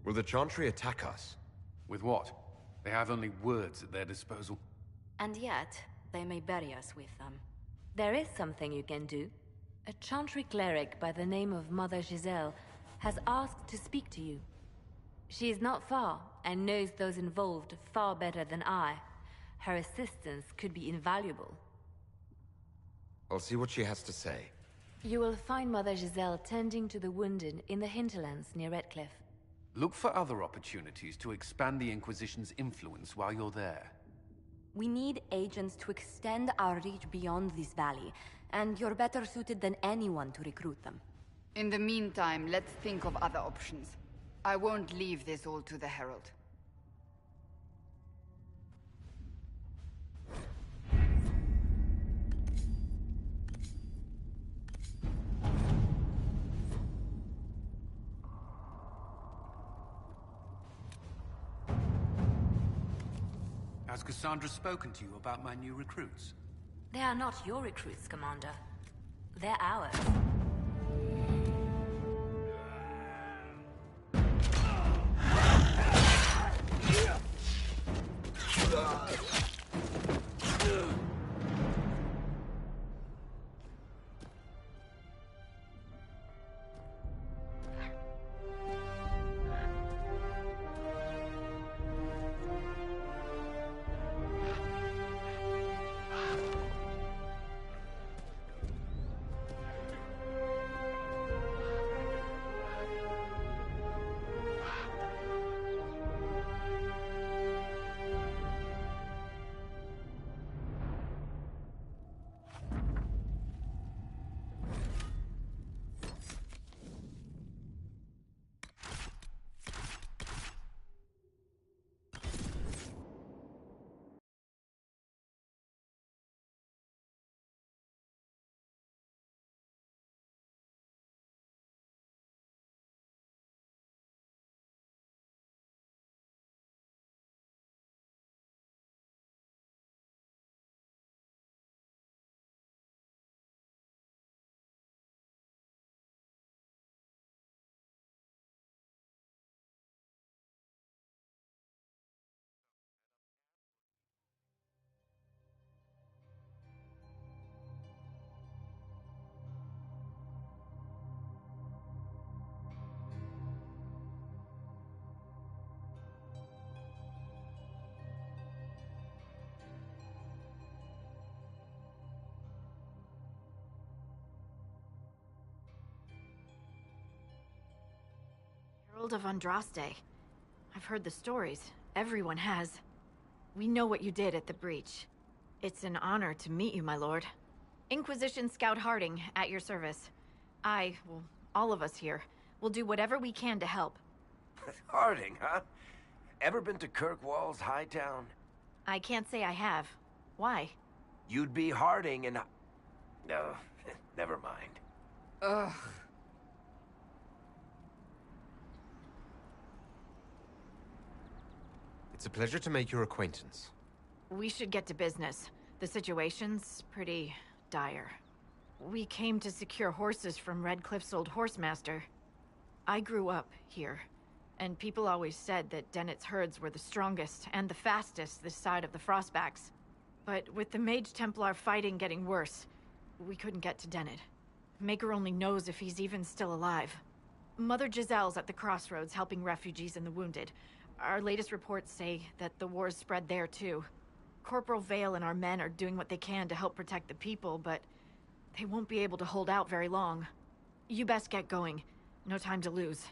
S8: Will the Chantry attack us?
S18: With what? They have only words at their disposal.
S19: And yet, they may bury us with them.
S9: There is something you can do. A Chantry cleric by the name of Mother Giselle has asked to speak to you. She is not far, and knows those involved far better than I. Her assistance could be invaluable.
S8: I'll see what she has to say.
S9: You will find Mother Giselle tending to the wounded in the hinterlands near Redcliffe.
S18: Look for other opportunities to expand the Inquisition's influence while you're there.
S19: We need agents to extend our reach beyond this valley, and you're better suited than anyone to recruit them.
S7: In the meantime, let's think of other options. I won't leave this all to the Herald.
S18: Has Cassandra spoken to you about my new recruits?
S9: They are not your recruits, Commander. They're ours.
S20: Herald of Andraste. I've heard the stories. Everyone has. We know what you did at the breach. It's an honor to meet you, my lord. Inquisition Scout Harding, at your service. Well, all of us here, will do whatever we can to help.
S11: Harding, huh? Ever been to Kirkwall's Hightown?
S20: I can't say I have. Why?
S11: You'd be Harding and... No, never mind.
S7: Ugh.
S8: It's a pleasure to make your acquaintance.
S20: We should get to business. The situation's pretty dire. We came to secure horses from Redcliffe's old horsemaster. I grew up here, and people always said that Dennett's herds were the strongest and the fastest this side of the Frostbacks. But with the Mage Templar fighting getting worse, we couldn't get to Dennett. Maker only knows if he's even still alive. Mother Giselle's at the crossroads helping refugees and the wounded. Our latest reports say that the war's spread there too. Corporal Vale and our men are doing what they can to help protect the people, but they won't be able to hold out very long. You best get going. No time to lose.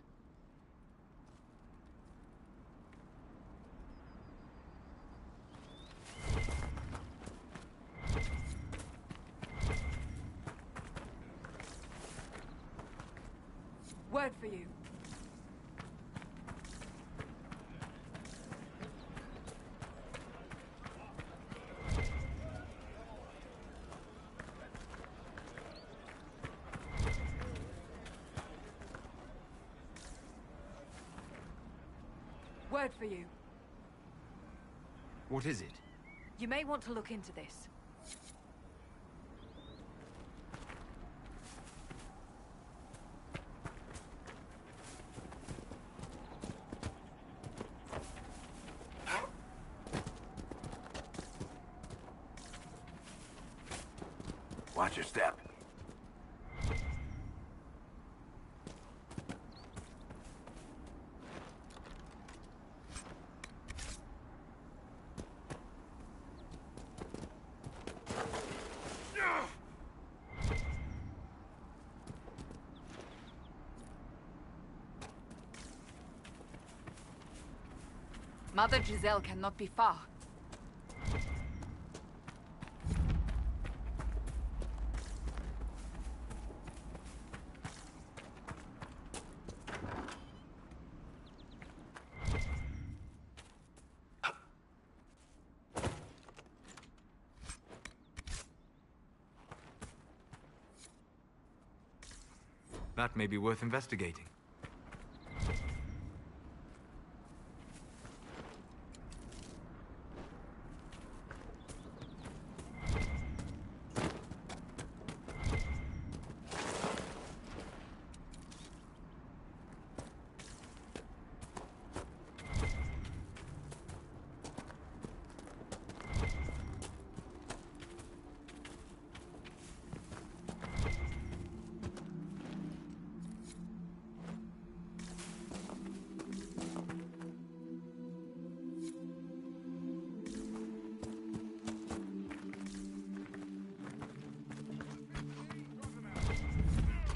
S3: Word for you. Word for you.
S8: What is it?
S3: You may want to look into this.
S11: Watch your step.
S7: Mother Giselle cannot be far.
S12: That may be worth investigating.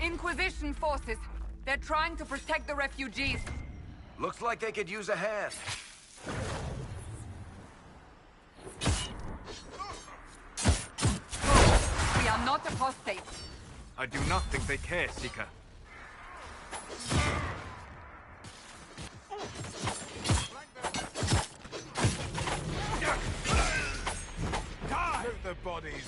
S7: Inquisition forces. They're trying to protect the refugees.
S11: Looks like they could use a hand.
S7: We are not apostates.
S12: I do not think they care, Seeker.
S14: Loot the bodies.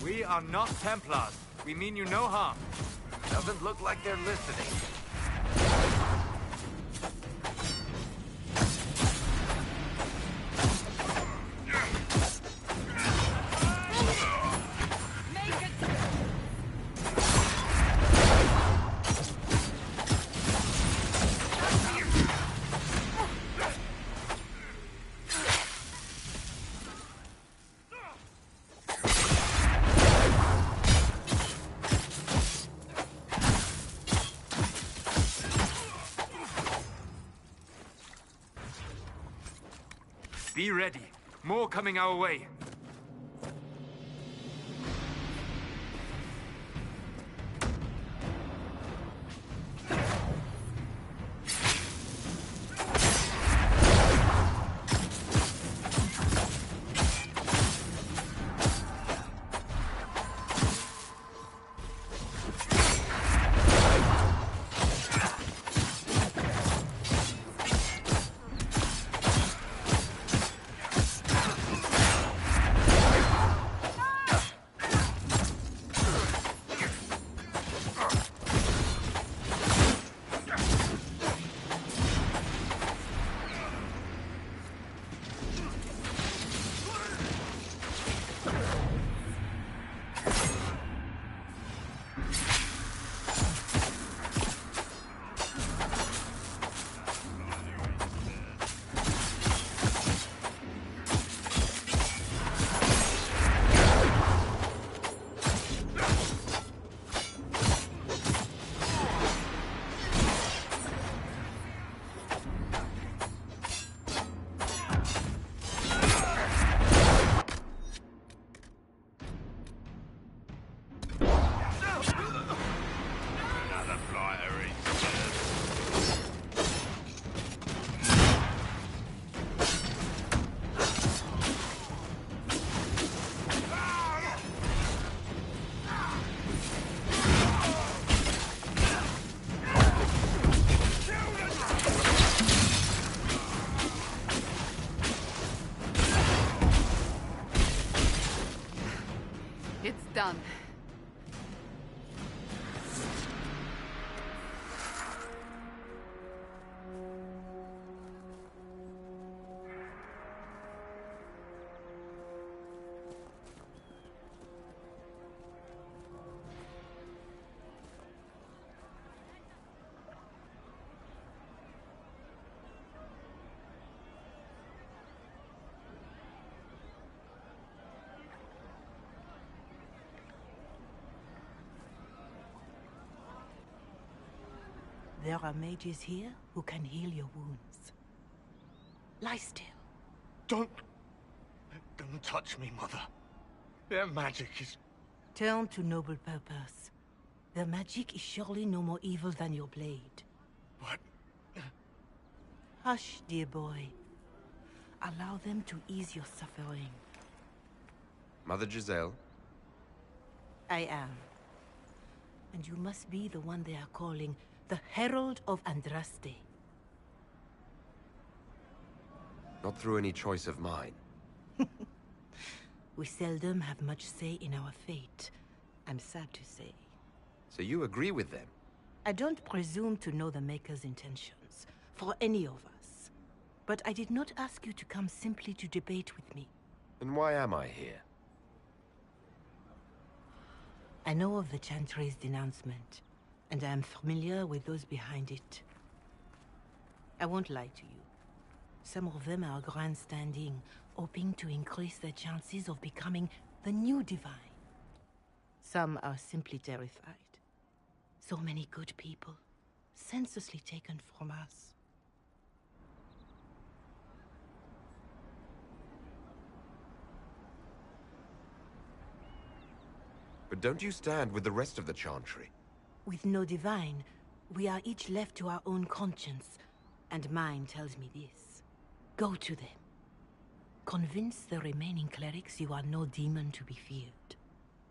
S12: We are not Templars. We mean you no harm.
S11: Doesn't look like they're listening.
S12: Be ready. More coming our way.
S7: Done.
S21: There are mages here who can heal your wounds. Lie still.
S22: Don't touch me, Mother. Their magic is...
S21: Turn to noble purpose. Their magic is surely no more evil than your blade.
S22: What?
S21: Hush, dear boy. Allow them to ease your suffering.
S8: Mother Giselle?
S21: I am. And you must be the one they are calling the Herald of Andraste.
S8: Not through any choice of mine.
S21: We seldom have much say in our fate, I'm sad to say.
S8: So you agree with them?
S21: I don't presume to know the Maker's intentions, for any of us. But I did not ask you to come simply to debate with me.
S8: Then why am I here?
S21: I know of the Chantry's denouncement, and I am familiar with those behind it. I won't lie to you. Some of them are grandstanding, hoping to increase their chances of becoming the new divine. Some are simply terrified. So many good people, senselessly taken from us.
S8: But don't you stand with the rest of the Chantry?
S21: With no divine, we are each left to our own conscience, and mine tells me this. Go to them. Convince the remaining clerics you are no demon to be feared.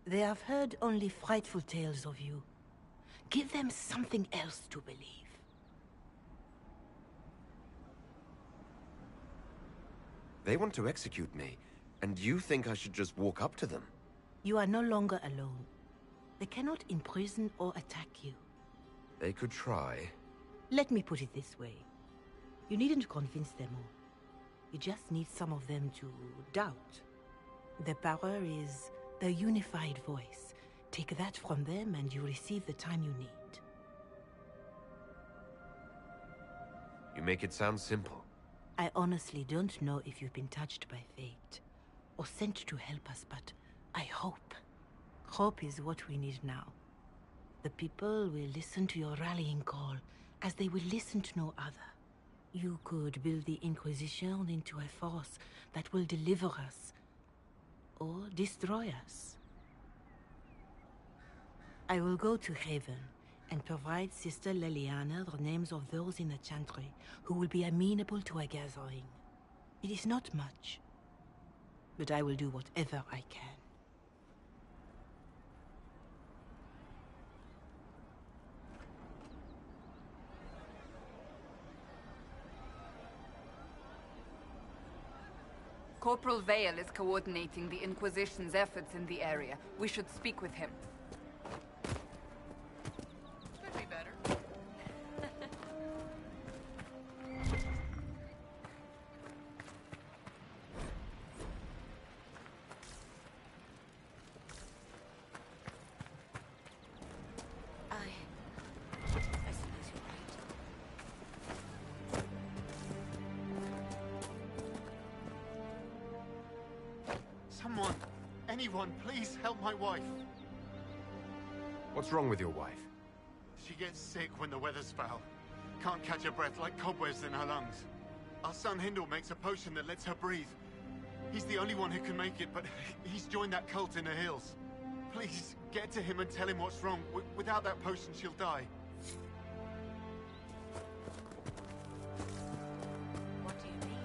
S21: They have heard only frightful tales of you. Give them something else to believe.
S8: They want to execute me, and you think I should just walk up to them?
S21: You are no longer alone. They cannot imprison or attack you.
S8: They could try.
S21: Let me put it this way. You needn't convince them all. You just need some of them to doubt. Their power is their unified voice. Take that from them and you receive the time you need.
S8: You make it sound simple.
S21: I honestly don't know if you've been touched by fate, or sent to help us, but I hope. Hope is what we need now. The people will listen to your rallying call, as they will listen to no other. You could build the Inquisition into a force that will deliver us, or destroy us. I will go to Haven and provide Sister Leliana the names of those in the Chantry who will be amenable to a gathering. It is not much, but I will do whatever I can.
S7: Corporal Vale is coordinating the Inquisition's efforts in the area. We should speak with him.
S20: Could be better.
S10: I suppose you're right.
S22: Someone, anyone, please help my wife.
S8: What's wrong with your wife?
S22: She gets sick when the weather's foul. Can't catch her breath like cobwebs in her lungs. Our son Hindle makes a potion that lets her breathe. He's the only one who can make it, but he's joined that cult in the hills. Please, get to him and tell him what's wrong. Without that potion, she'll die.
S10: What do you mean?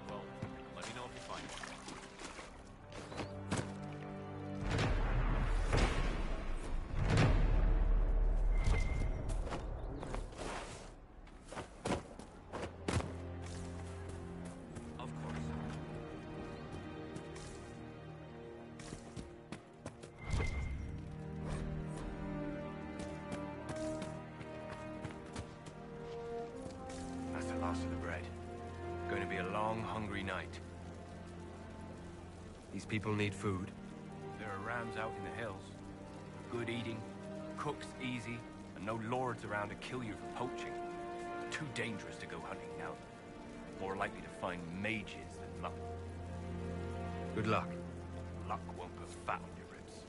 S13: Well, let me know if you find it. Of course.
S11: That's the last of the bread. Going to be a long, hungry night.
S8: These people need food.
S11: There are rams out in the hills. Good eating, cooks easy, and no lords around to kill you for poaching. Too dangerous to go hunting now. More likely to find mages than luck.
S8: Good luck.
S16: luck won't put fat on your ribs.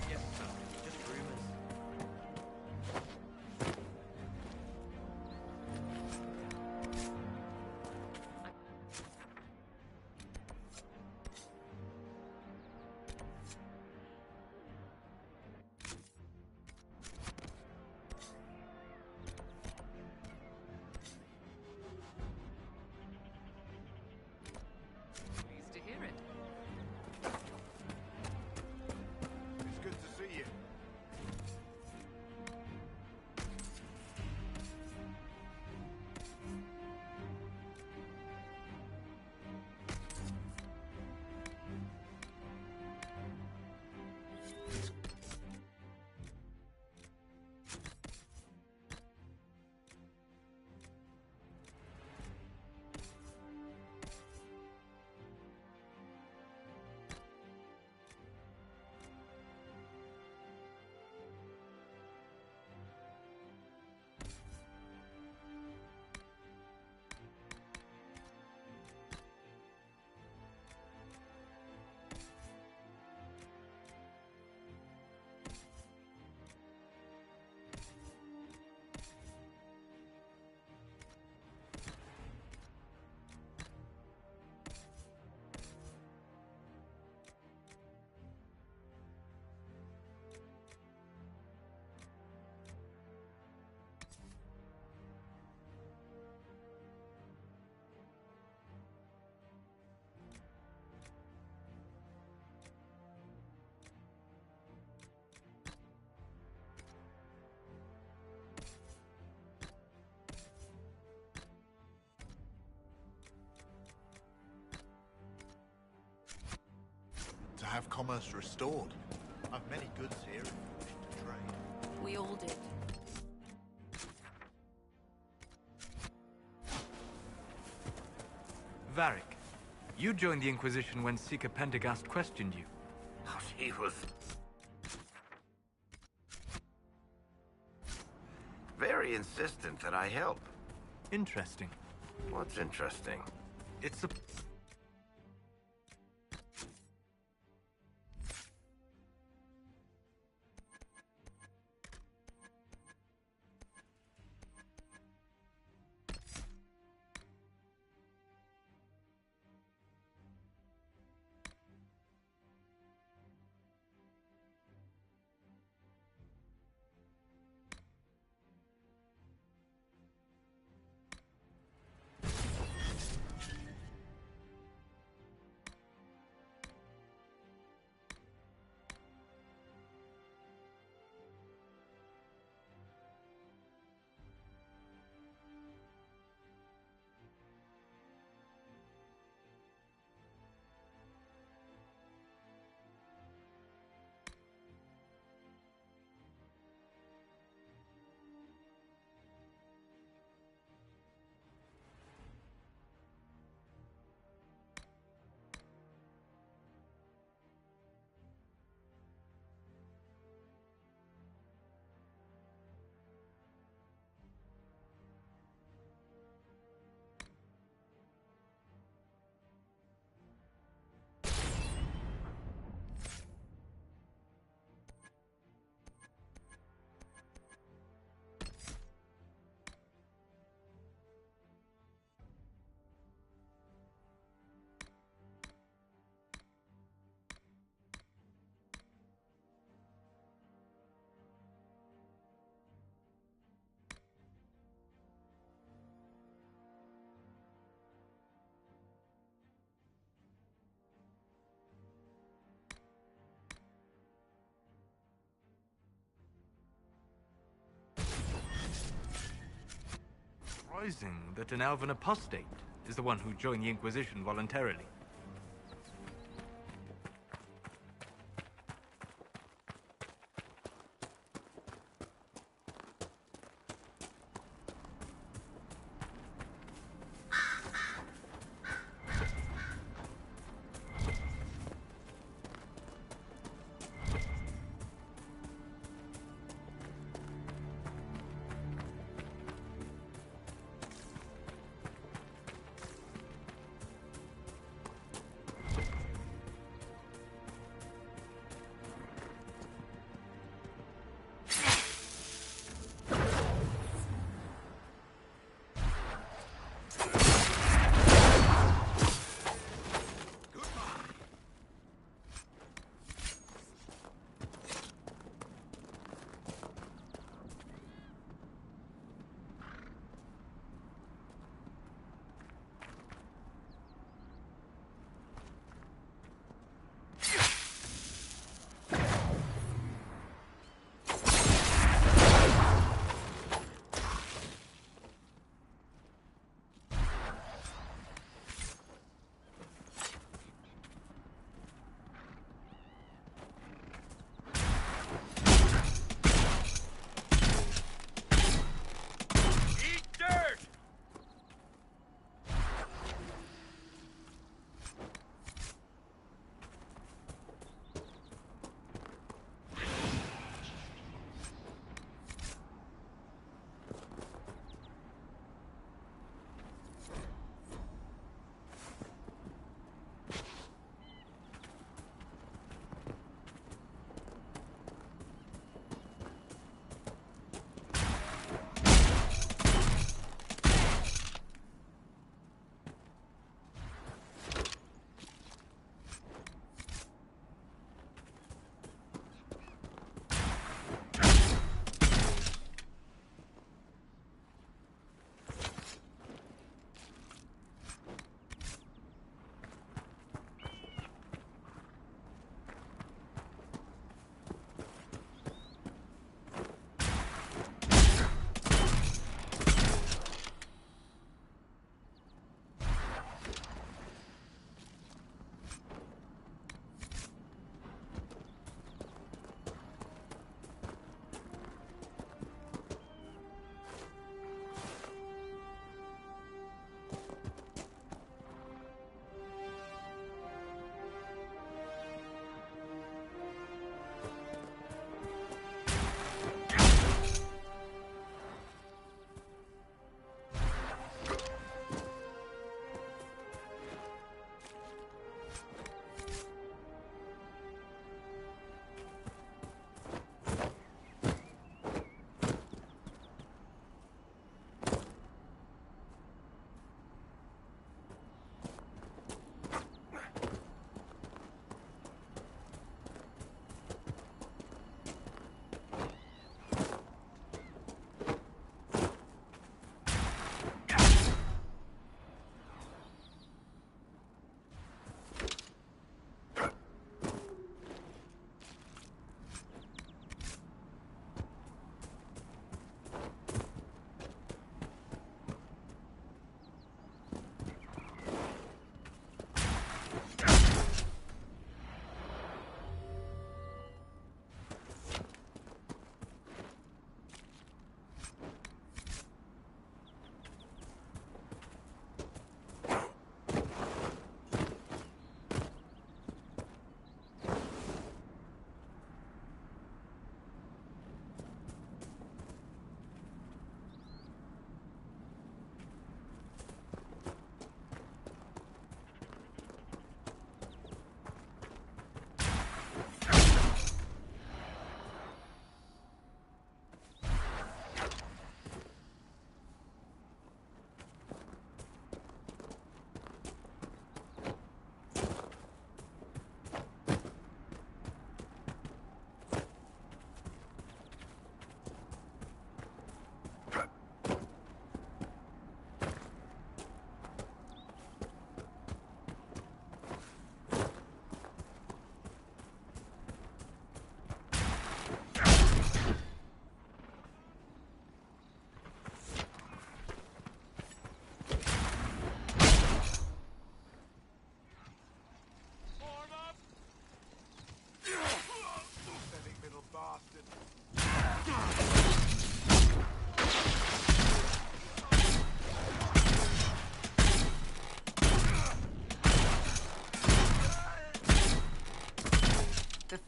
S12: Yes, sir. Just rumors.
S3: Pleased to hear it.
S2: It's good to see you.
S1: To have commerce restored. I've many goods here if you wish to trade.
S10: We all did.
S12: Varric, you joined the Inquisition when Seeker Pendergast questioned you.
S11: Oh, she was very insistent that I help.
S12: Interesting.
S11: What's interesting?
S12: It's a... surprising that an elven apostate is the one who joined the Inquisition voluntarily.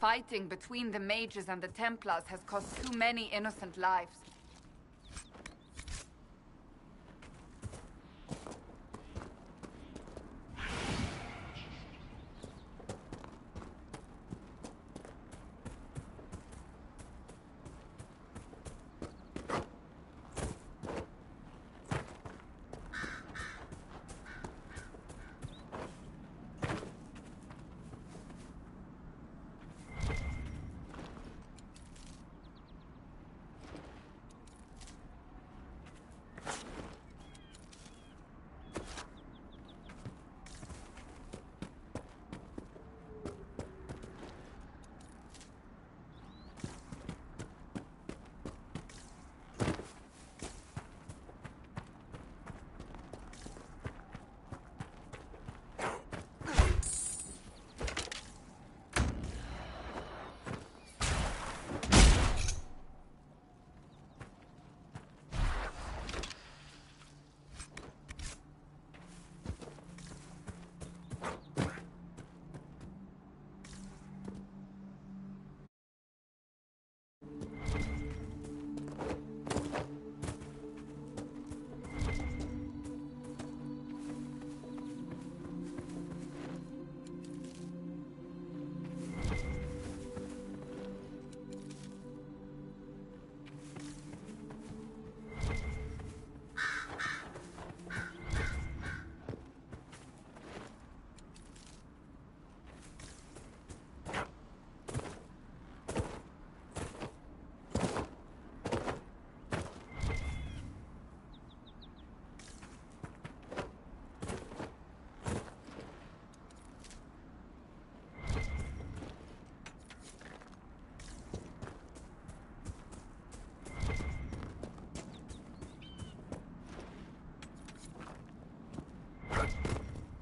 S7: fighting between the mages and the Templars has cost too many innocent lives.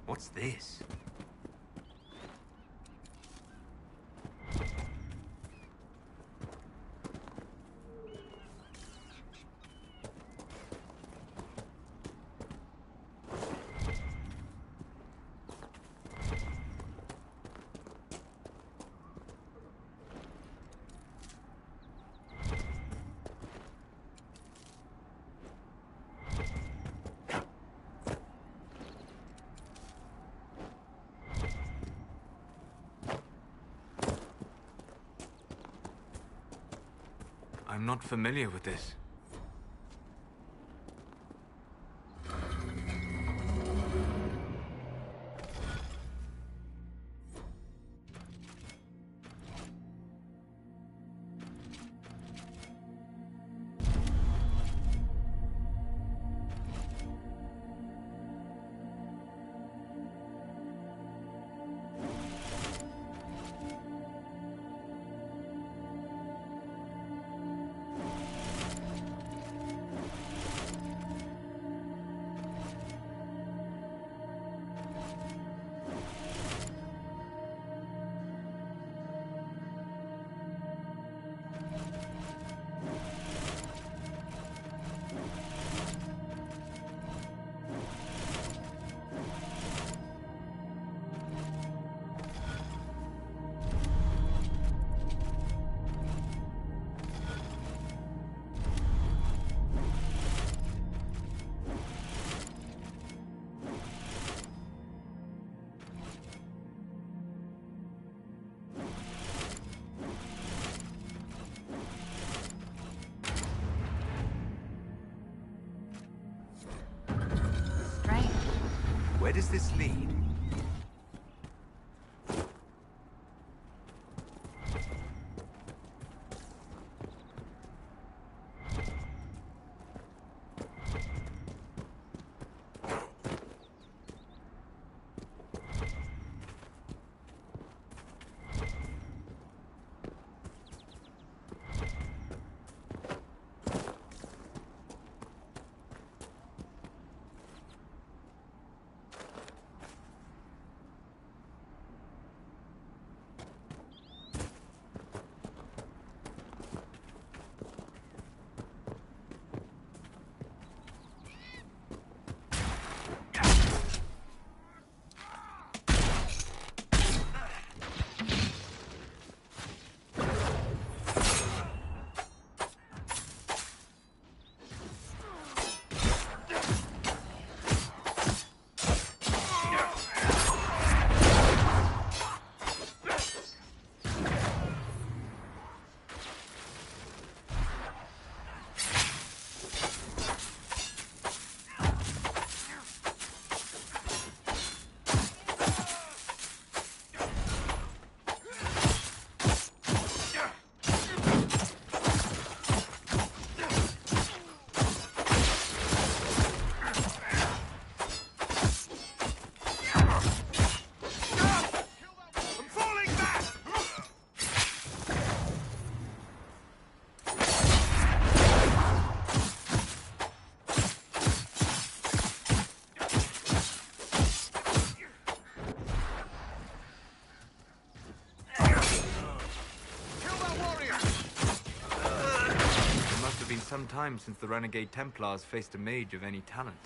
S8: What's this?
S12: I'm not familiar with this.
S8: Where does this lead?
S12: some time since the Renegade Templars faced a mage of any talent.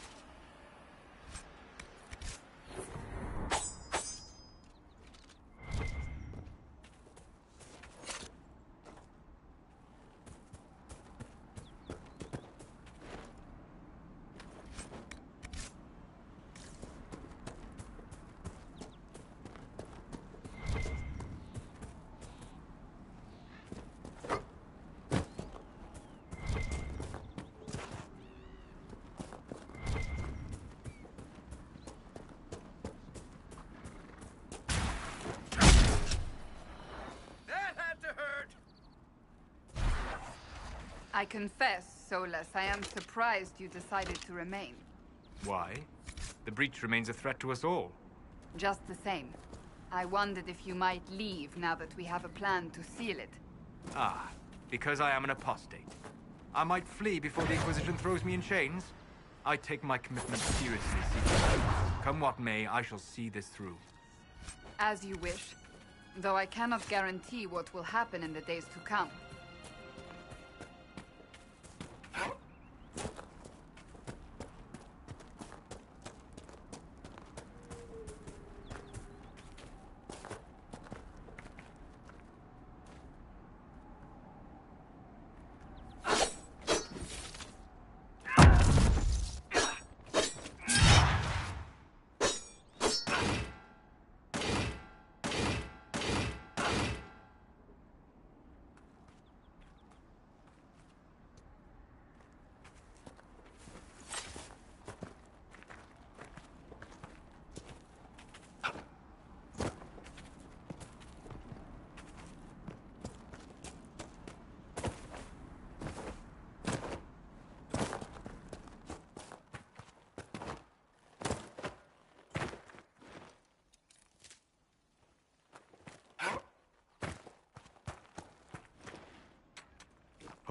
S7: I confess, Solus, I am surprised you decided to remain.
S12: Why? The breach remains a threat to us all.
S7: Just the same. I wondered if you might leave now that we have a plan to seal it.
S12: Ah, because I am an apostate. I might flee before the Inquisition throws me in chains. I take my commitment seriously, Seeker. Come what may, I shall see this through.
S7: As you wish. Though I cannot guarantee what will happen in the days to come.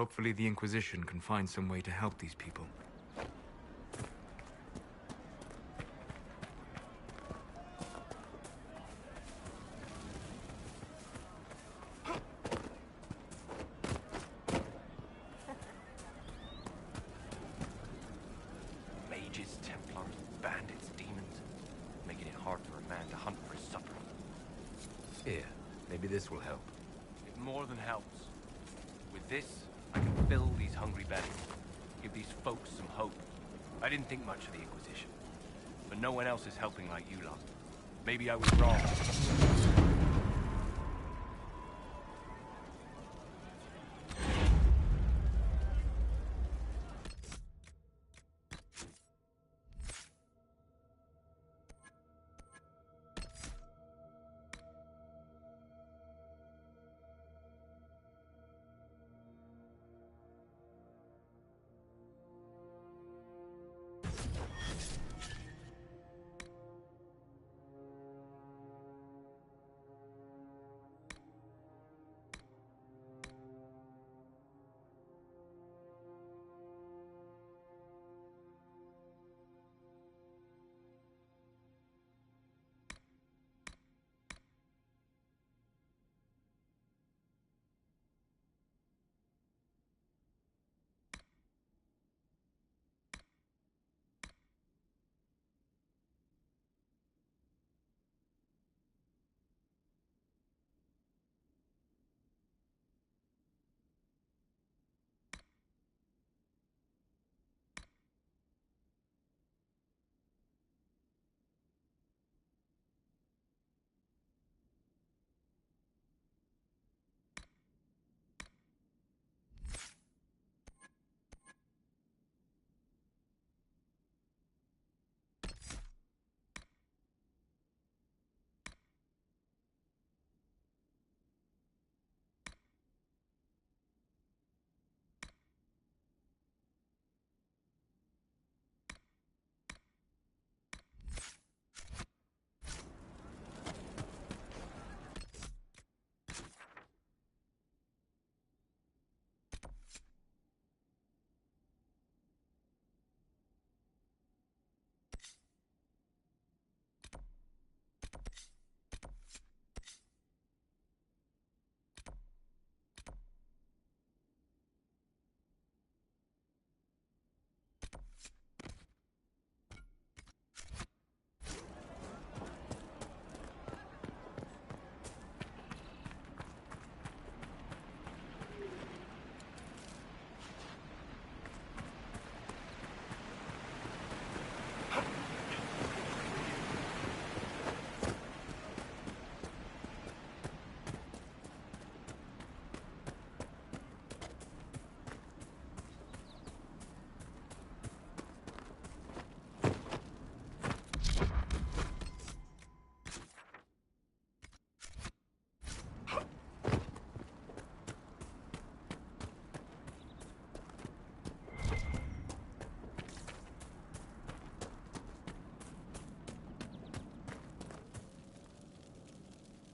S12: Hopefully the Inquisition can find some way to help these people.
S13: Mages, Templars, bandits, demons. Making it hard for a man to hunt for his supper.
S18: Here, maybe this will help.
S13: It more than helps. With this, I can fill these hungry bellies. Give these folks some hope. I didn't think much of the Inquisition. But no one else is helping like you lot. Maybe I was wrong.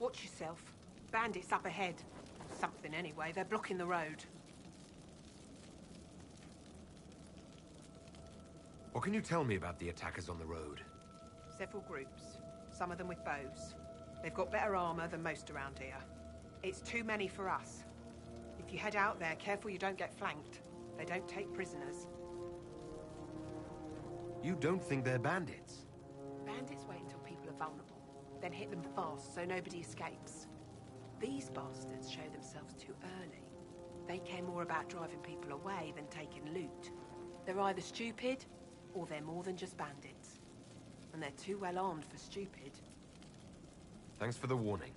S4: Watch yourself. Bandits up ahead. Something anyway, they're blocking the road.
S8: What can you tell me about the attackers on the road?
S4: Several groups, some of them with bows. They've got better armor than most around here. It's too many for us. If you head out there, careful you don't get flanked. They don't take prisoners.
S8: You don't think they're bandits?
S4: Bandits wait until people are vulnerable, then hit them fast so nobody escapes. These bastards show themselves too early. They care more about driving people away than taking loot. They're either stupid, or they're more than just bandits. And they're too well armed for stupid.
S8: Thanks for the warning.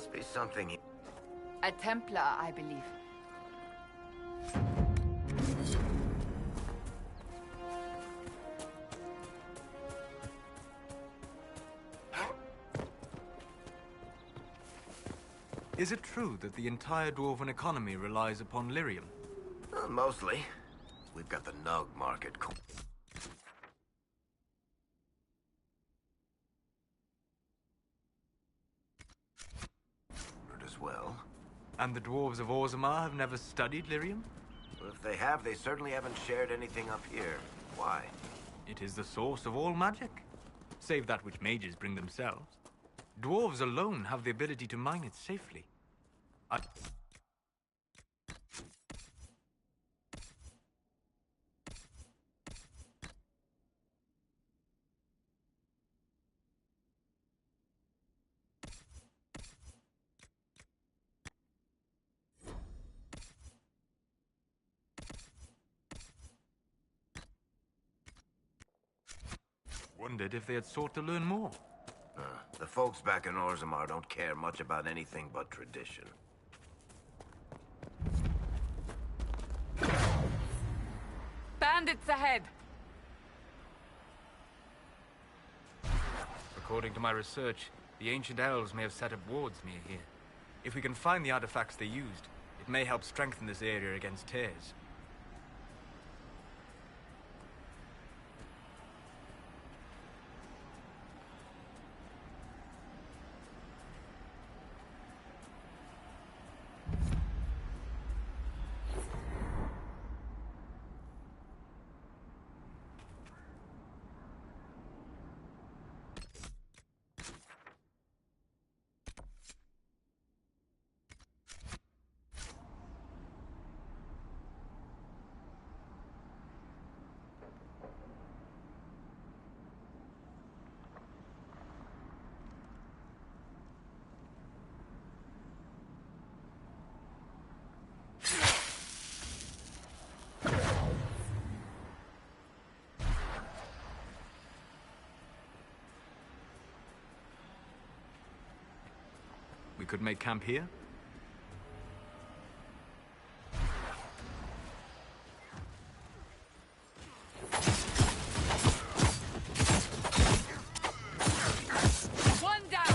S11: Must be something.
S7: A Templar, I believe.
S12: Is it true that the entire Dwarven economy relies upon lyrium?
S11: Mostly. We've got the Nug market. As well.
S12: And the dwarves of Orzammar have never studied lyrium?
S11: Well, if they have, they certainly haven't shared anything up here. Why?
S12: It is the source of all magic, save that which mages bring themselves. Dwarves alone have the ability to mine it safely. Wondered if they had sought to learn more.
S11: The folks back in Orzammar don't care much about anything but tradition.
S7: Bandits ahead!
S12: According to my research, the ancient elves may have set up wards near here. If we can find the artifacts they used, it may help strengthen this area against tears. We could make camp here?
S7: One down!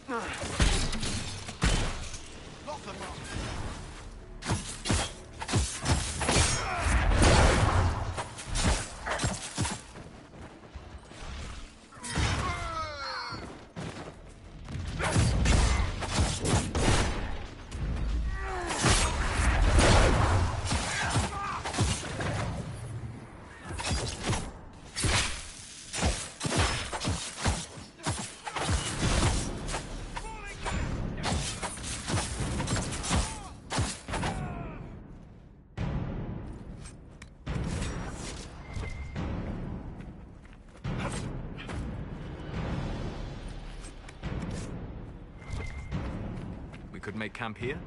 S1: Lock them up.
S12: We could make camp here?